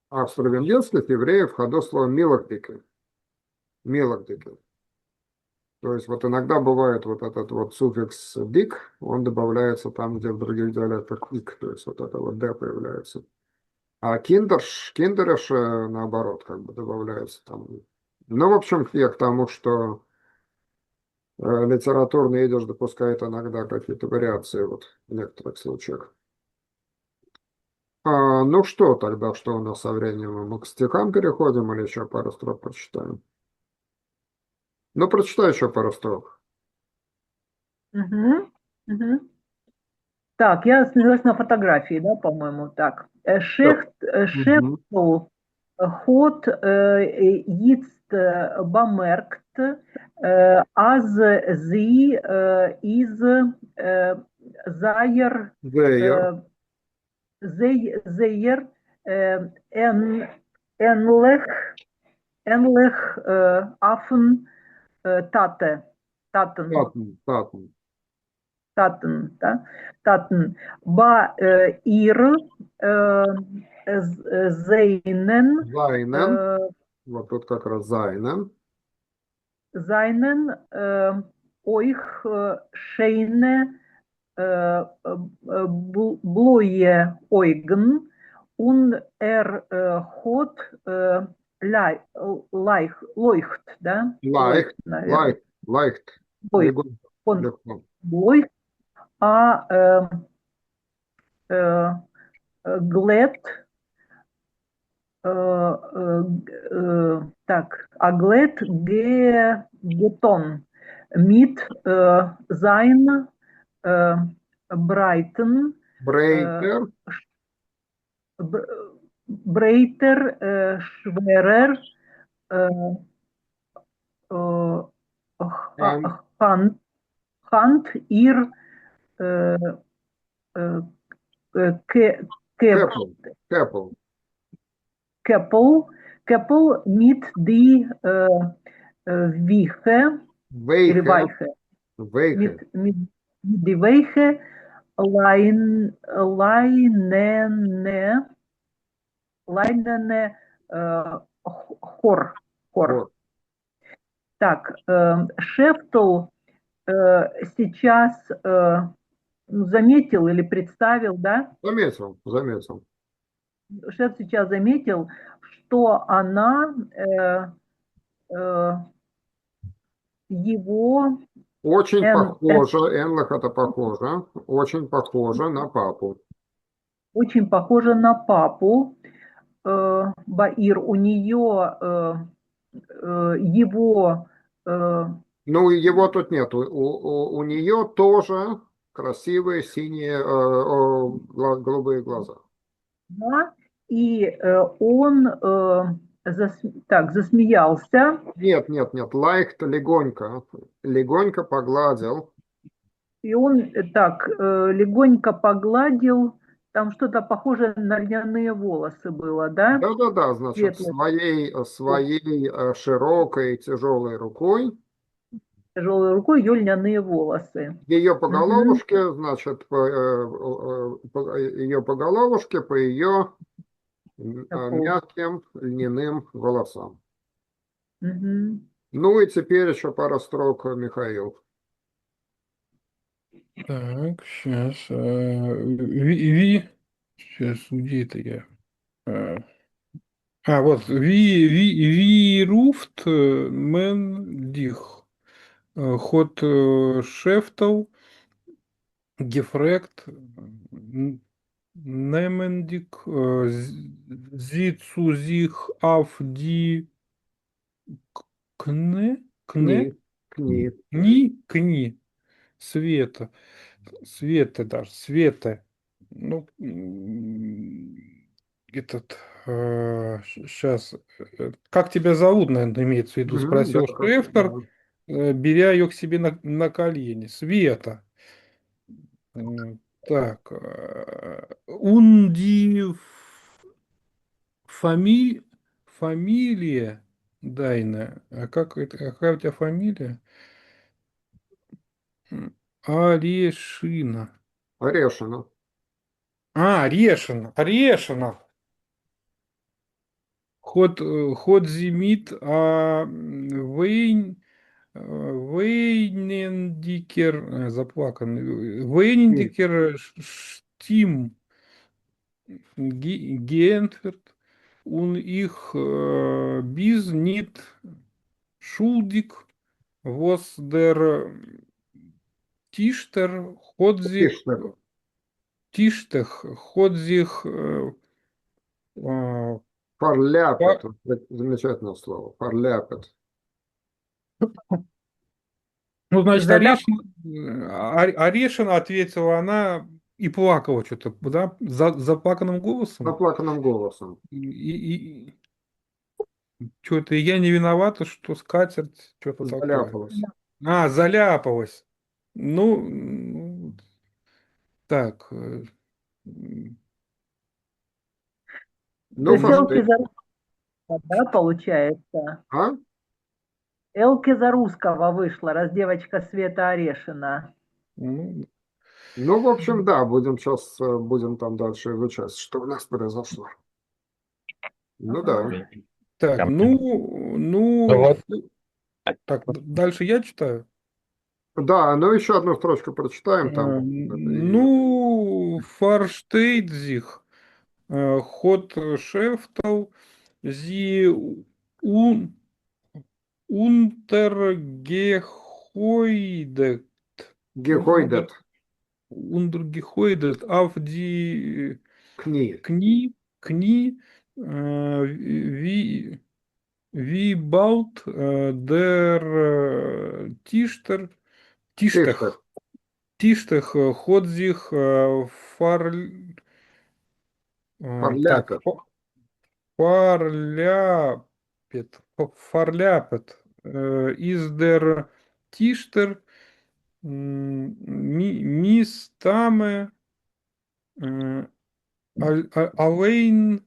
австро-венгерских евреев в ходу слово милокдики, милокдики. То есть вот иногда бывает вот этот вот суффикс «дик», он добавляется там, где в других диалектах «ик», то есть вот это вот «д» появляется. А киндериш, наоборот, как бы добавляется там. Ну, в общем, я к тому, что литературный идиш допускает иногда какие-то вариации вот в некоторых случаях. Ну что тогда, что у нас со временем? Мы к стихам переходим или еще пару строк прочитаем? Ну, прочитай еще пару строк. Мгм, мгм. Так, я остановилась на фотографии, да, по-моему, так. Мгм. Schäferl hat jetzt bemerkt, als sie ist sehr, Зейер, sehr ähnlich Affen Taten. Татн. Да? Taten. Bei ihr seinen, Зайнен, вот тут как раз зайнен. euch schöne Блое Ойген, und hat Leucht, да? Leicht, Наверное. leicht. Leucht. Легко, Он легко. Leucht, а Glät, так, Glät Geton mit sein breiten Breiter, breiter, schwerer Hand, Hand, Hand ihr Ke- Ke- Keppel, Keppel, Keppel mit die Wiche или Weiche, Weiche Weiche. mit die Weiche Leinene Хор. Вот. Так, Шефтл сейчас заметил или представил, да? Заметил, заметил. Шеф сейчас заметил, что она его Очень Эн- похоже, Энлах это похоже, очень похоже на папу. очень похожа на папу. Баир, у нее его Ну, и его тут нет. У нее тоже красивые синие, голубые глаза. да, и он так засмеялся, Нет, нет, нет, лайк легонько, легонько погладил. и он так легонько погладил, там что-то похожее на льняные волосы было, да? Да-да-да, значит, Светлые. своей широкой тяжелой рукой, Тяжелой рукой ее льняные волосы. ее по Мгм. головушке, значит, ее по головушке, по ее Такого. мягким льняным волосам. Мгм. Ну и теперь еще пара строк, Михаил. Так, сейчас. Сейчас, где это я? Вот. Ви руфт мен дих. Ход шефтл. Гефрект. Немендик. Зицу зих аф ди кне. Кне? Кни. Кни. Света. Света даже. Света. Ну, этот... Сейчас. Как тебя зовут, наверное, имеется в виду? Мгм, да, Спросил Шефтер, да. беря ее к себе на колени. Света. Так. Унди фами... фамилия Дайна. А как это? Какая у тебя фамилия? Орешина. Орешина. Решина. Решина. Ход зимит, Вейнендикер, заплаканный, Вейнендикер Штим Гентферт, он их биз нит шулдик, вос дер тиштер, ходзих, Тиштер. тиштех, ходзих, Фарляпет. Замечательное слово. Фарляпет. ну, значит, Заляп- Орешина ответила она и плакала что-то, да, заплаканным голосом. Заплаканным голосом. И что-то я не виновата, что скатерть, что-то такое. Заляпалась. Заляпалась. Так. То Ну, есть Элки пошли. за русского, да, получается? А? Элки за русского вышла, раз девочка Света Орешина. Ну, Ну, в общем, да, будем там дальше изучать, что у нас произошло. Ну да. так, Там- ну, Вот. так, дальше я читаю. Да, ну еще одну строчку прочитаем там. Это и- Ну, Фарштейдзих, ход Шефтл, зи ун, Untergeheudet, Гехойдет, Untergeheudet auf die кни. Knie, wie baut der Тиштех, Tischtech hat sich так, парляпет. verляpet ist der Tischler Mistame allein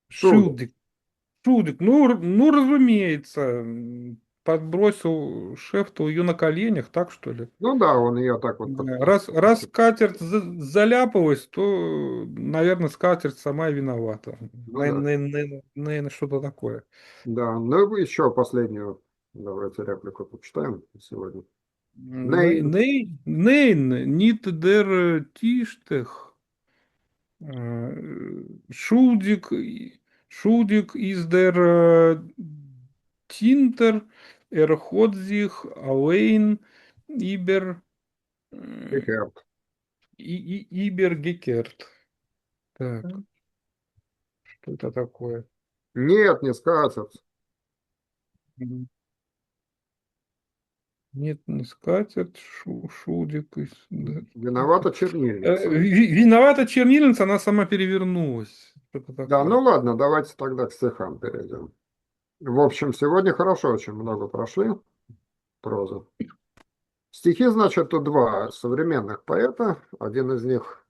Шулер. schuldig. Шулдик, ну, разумеется, подбросил Шефту ее на коленях, так что ли? Ну да, он ее так вот... Да, раз скатерть заляпалась, то, наверное, скатерть сама и виновата. Ну да. Наверное, что-то такое. Да, ну еще последнюю, давайте реплику почитаем сегодня. Нейн, Нейн, нит дер тиштех, шулдик, шулдик из дер тинтер, эрходзих, алейн, ибер, Рихард. ибер гекерт. Так, что это такое? Нет, не скатерть. Мгм. Нет, не скатерть, шулдик. Да. Виновата чернильница. Виновата чернильница, она сама перевернулась. Что-то Да, ну такое. ладно, давайте тогда к стихам перейдем. В общем, сегодня хорошо, очень много прошли прозы. Стихи, значит, тут два современных поэта. Один из них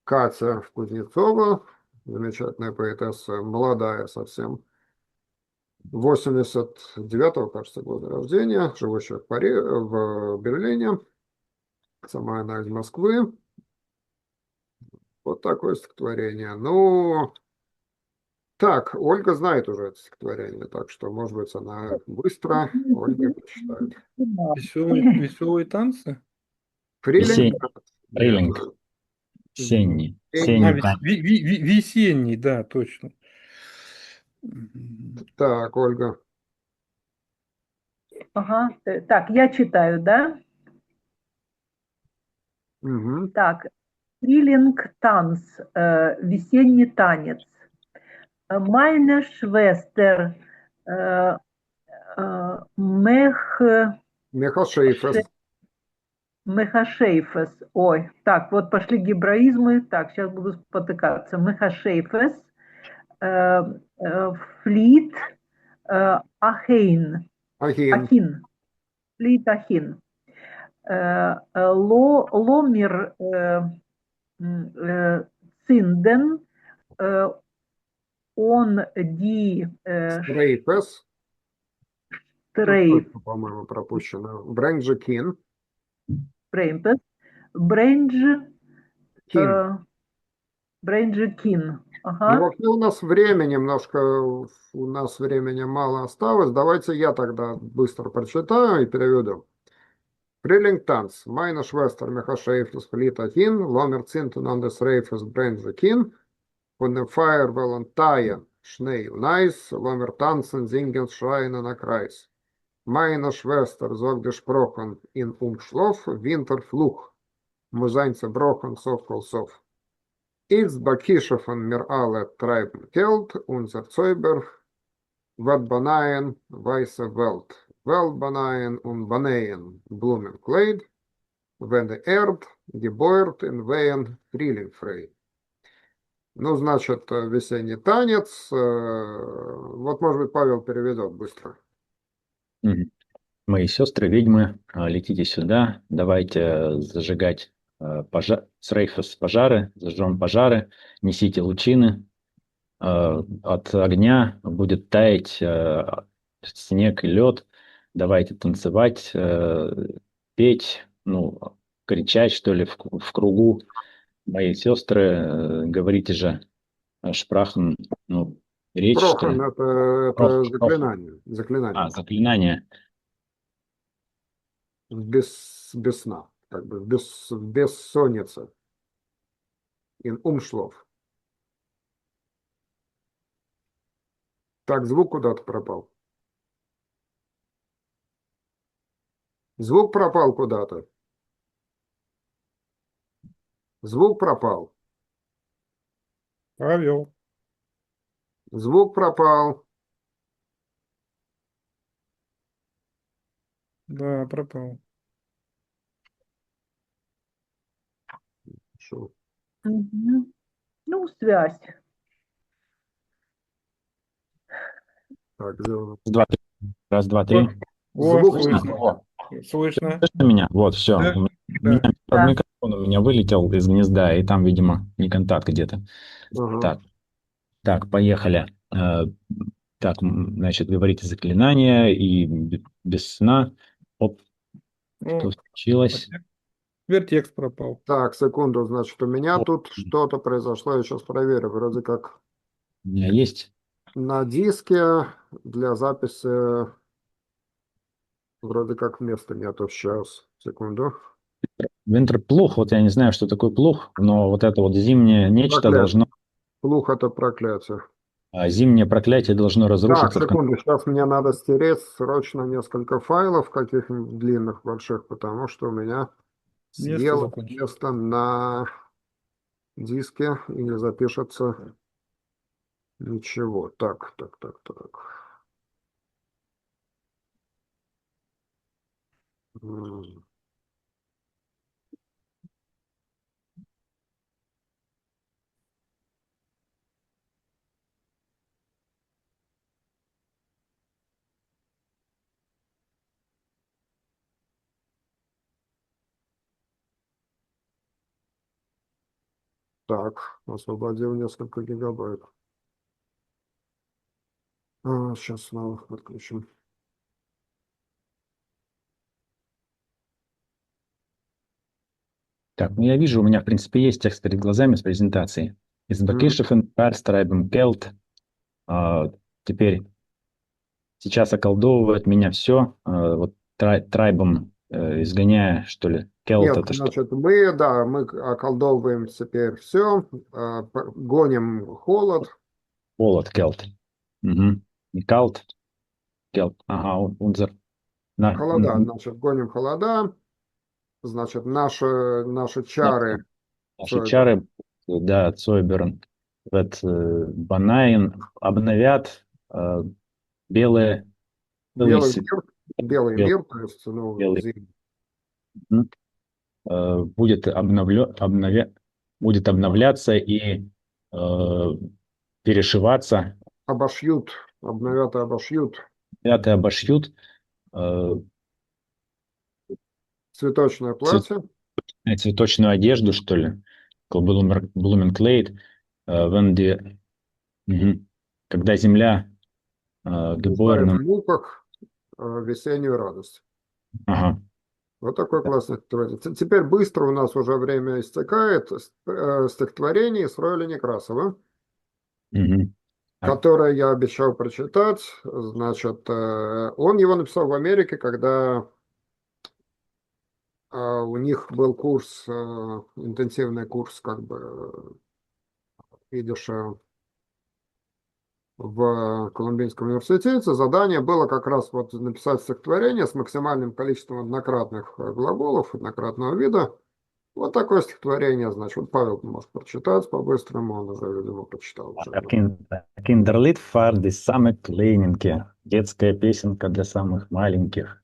Катя Кузнецова, замечательная поэтесса, молодая совсем, 89-го, кажется, года рождения, живущая в Берлине. Сама она из Москвы. Вот такое стихотворение. Ну, так, Ольга знает уже это стихотворение, так что, может быть, она быстро Ольга прочитает. Веселые танцы? Фрилинг? Нет. Фрилинг. Сенний. Весенний. Сенний танец. Весенний, да, точно. Так, Ольга. Ага. Так, я читаю, да? Угу. Так, Фрилинг танц, весенний танец. Meine Schwester Мехашейфес. Мехашейфес. Ой, так, вот пошли гебраизмы. Так, сейчас буду спотыкаться. Мехашейфес, флит, ахейн, Ахин. ахин, флит ахин. Ломир цинден, он ди Стрейфес. трейф, По-моему, пропущено. Бренджикин. бреймпес, брендж, Кин. бренджикин. Ну, Ага. вообще у нас время немножко, у нас времени мало осталось. Давайте я тогда быстро прочитаю и переведу. Прилингтанс. Meine Schwester Mechashefes fliht dahin, Lomer Zinten an des Reifes Brennjekin, von dem Feuerwellen taien, Schnee und Eis, Lomer tanzen, singen, schreien an der Kreis. Meine Schwester sagt gesprochen in Umschlof, Winterfluch, muss ein zerbrochen, Sof kol Sof. Ist Bakischofen mir alle treiben Geld, unser Zäuber, wat banaien, weiße Welt. Welt banaien und baneien, Blumenkleid, wenn die Erd gebäuert in Wehen Frühlingfrei. Ну, значит, весенний танец. Вот, может быть, Павел переведет быстро. Мгм. Мои сестры ведьмы, летите сюда, давайте зажигать с Рейфус пожары, зажжем пожары, несите лучины, от огня будет таять снег и лед, давайте танцевать, петь, ну, кричать, что ли, в кругу. Мои сестры, говорите же, шпрахен, ну, речь, что Прохан ли? это Прохан. заклинание. Заклинание. Заклинание. без сна, как бы в бессоннице. In Umschlaf. Так, звук куда-то пропал. Звук пропал куда-то. Звук пропал. Павел. Звук пропал. Да, пропал. Шо? Мгм. Ну, связь. Так, сделано. Два, три. Раз, два, три. О, Звук слышно. О, Слышно. слышно меня? Вот, все. Да, У меня да. Да. микрофон у меня вылетел из гнезда, и там, видимо, не контакт где-то. Ага. Так, поехали. Так, значит, говорите заклинание и без сна. Оп, что Ну, случилось? теперь текст пропал. Так, секунду, значит, у меня О, тут что-то произошло, я сейчас проверю, вроде как у меня есть. на диске для записи, вроде как места нету, сейчас, секунду. Винтерплух, вот я не знаю, что такое плух, но вот это вот зимнее нечто Проклятие. Плух это проклятие. зимнее проклятие должно Так, разрушиться в конце. секунду, сейчас мне надо стереть срочно несколько файлов, каких-нибудь длинных, больших, потому что у меня Место съело закончилось. место на диске и не запишется ничего. Так. М, Так, освободил несколько гигабайт. Сейчас снова подключим. Так, ну я вижу, у меня, в принципе, есть текст перед глазами с презентацией. Из Мгм. Бакишефен, Парстрайбем, Келт. Теперь сейчас околдовывает меня все. Вот трайбом изгоняя, что ли. Келт Нет, это что? значит, мы околдовываем теперь все, гоним холод. Холод, Келт. Угу. Не Калт, Келт. Ага, Унзер. Холода, значит, гоним холода. Значит, наши чары, Наши Цойбер, чары, да, Цойберн, Банайн обновят белые, белые, белый белый, мир, то есть, ну, белый, будет будет обновляться и э, перешиваться. обновят и обошьют Пятые обошьют э, цветочное цвет- платье. цветочную одежду, что ли, Blumenkleid, wenn die, мгм. Когда земля Рождает в geboren, муках весеннюю радость. ага, Вот такой классный стихотворение. Теперь быстро у нас уже время истекает. Стихотворение с Роя Некрасова, мгм. Так, которое я обещал прочитать. Значит, он его написал в Америке, когда у них был курс, интенсивный курс, как бы, идиша в Колумбийском университете. Задание было как раз вот написать стихотворение с максимальным количеством однократных глаголов, однократного вида. Вот такое стихотворение, значит, вот Павел может прочитать по-быстрому, он уже, видимо, прочитал уже. Kinderlied für die самые клейненькие. Детская песенка для самых маленьких.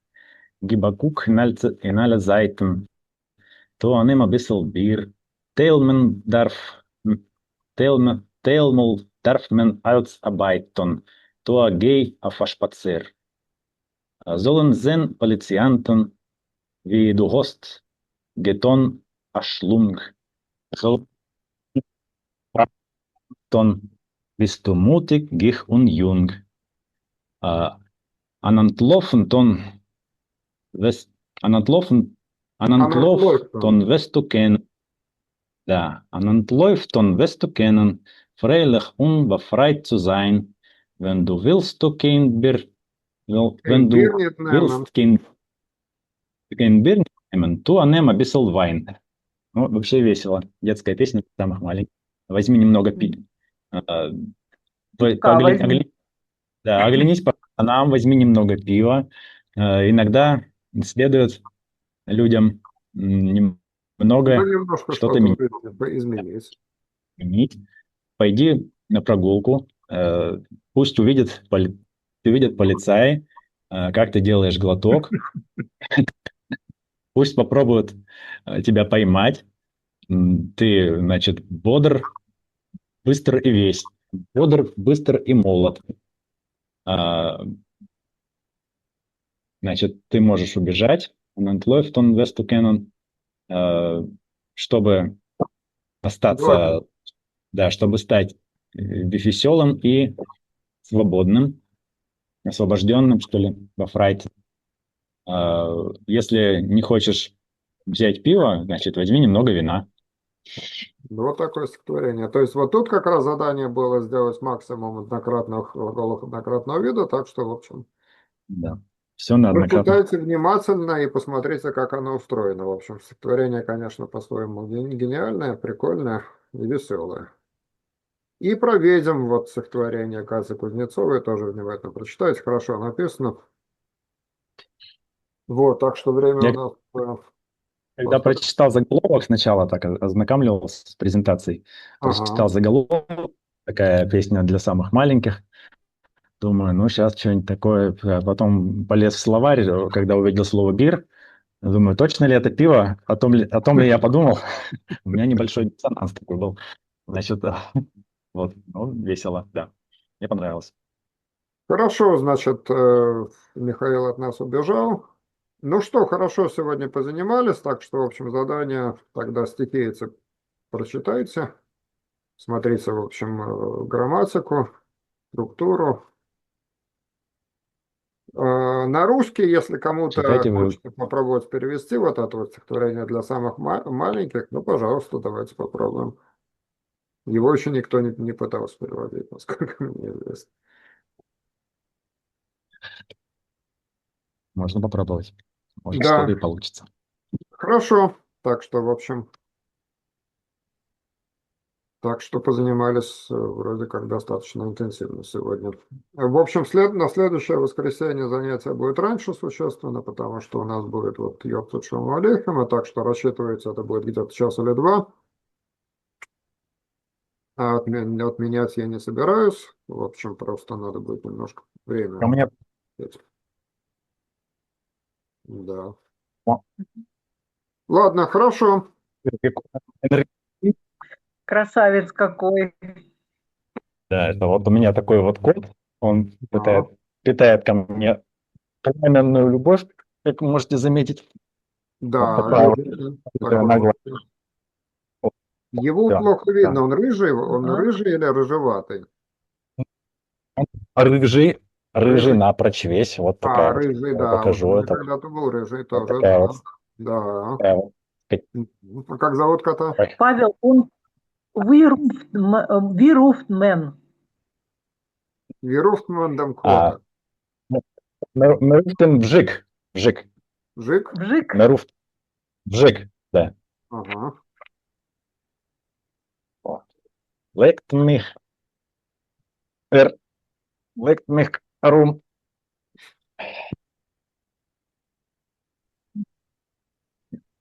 Гибакук in alle Seiten. То nimm ein bisschen Bier. Teilmal darf man als arbeiten. To geh auf a Spazier. Sollen sehen Polizianten, wie du hast getan, a Schlung. Dann bist du mutig, gich und jung. Äh, An Entlaufen, dann wirst, an Entlaufen, an Она Entlauf, läuft dann. dann wirst du kennen, ja, an Entlauf, dann wirst du kennen, freilich unbefreit zu sein, wenn du willst, du Kind, wenn Kein du Bier nicht nehmen. willst, Kind, Kein Bier nehmen, tu annem ein bisschen Wein. Ну, вообще весело. Детская песня для самых маленьких. Возьми немного Пивка возьми. Да, оглянись по сторонам, возьми немного пива. Иногда следует людям Ну, немного немножко что-то что-то изменить. менять. Пойди на прогулку, пусть увидят полицаи, как ты делаешь глоток, пусть попробуют тебя поймать. Ты, значит, бодр, быстр и весь. Бодр, быстр и молод. А, Значит, ты можешь убежать, und läuft und wirst du kennen, чтобы Ладно. остаться, да, чтобы стать веселым и свободным, освобожденным, что ли, во фрайте. Если не хочешь взять пиво, значит, возьми немного вина. Ну, вот такое стихотворение. То есть вот тут как раз задание было сделать максимум однократных глаголов однократного вида, так что, в общем, Да. Все на однократно. прочитайте внимательно и посмотрите, как оно устроено. В общем, стихотворение, конечно, по-своему гениальное, прикольное и веселое. И проведем вот стихотворение Кати Кузнецовой, тоже внимательно прочитайте, хорошо написано. Вот, так что время Я у нас... когда прочитал заголовок сначала, так ознакомливался с презентацией, прочитал Ага. заголовок, такая песня для самых маленьких. Думаю, ну сейчас что-нибудь такое. Потом полез в словарь, когда увидел слово бир. Думаю, точно ли это пиво? О том ли я подумал? У меня небольшой диссонанс такой был. Значит, вот, ну, весело, да. Мне понравилось. Хорошо, значит, Михаил от нас убежал. Ну что, хорошо сегодня позанимались, так что, в общем, задание тогда стихийцы прочитайте. Смотрите, в общем, грамматику, структуру. На русский, если кому-то Читайте вы. хочется попробовать перевести вот это вот стихотворение для самых маленьких, ну, пожалуйста, давайте попробуем. Его еще никто не пытался переводить, насколько мне известно. Можно попробовать. Может, Да, что-то и получится. хорошо. Так что, в общем, так что позанимались вроде как достаточно интенсивно сегодня. В общем, на следующее воскресенье занятие будет раньше существенно, потому что у нас будет вот Йоцет Шалом Алейхем, так что рассчитывается, это будет где-то час или два. А отменять я не собираюсь. В общем, просто надо будет немножко У время. меня Да. Ладно, хорошо. Красавец какой. Да, это вот у меня такой вот кот. Он Ага. питает ко мне пламенную любовь, как вы можете заметить. Вот Да, такая вот такой наглая. вот. Его Да, плохо да. видно. Он Ага. рыжий или рыжеватый? Рыжий Рыжий. напрочь весь. Вот такая вот. Рыжий, Я да. Вот у покажу меня это. когда-то был рыжий Вот тоже, такая да. вот. Да. Такая вот. А как зовут кота? Ой. Павел, он Вируфтмен. Вируфтмандам А, кота. Меруфтен Вжик. Вжик. Жик? Вжик. Меруфт Вжик. Да. Ага. Legt mich legt mich herum.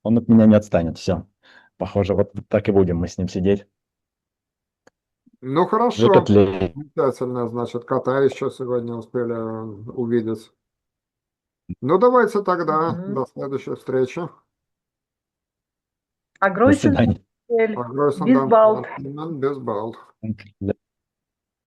Он от меня не отстанет. Все. Похоже, вот так и будем мы с ним сидеть. Ну, хорошо. Выкатли. Замечательно, значит, кота еще сегодня успели увидеть. Ну, давайте тогда Мгм. до следующей встречи. А До Гройсен свидания. Агройсен Бисбалт. без балл. Да.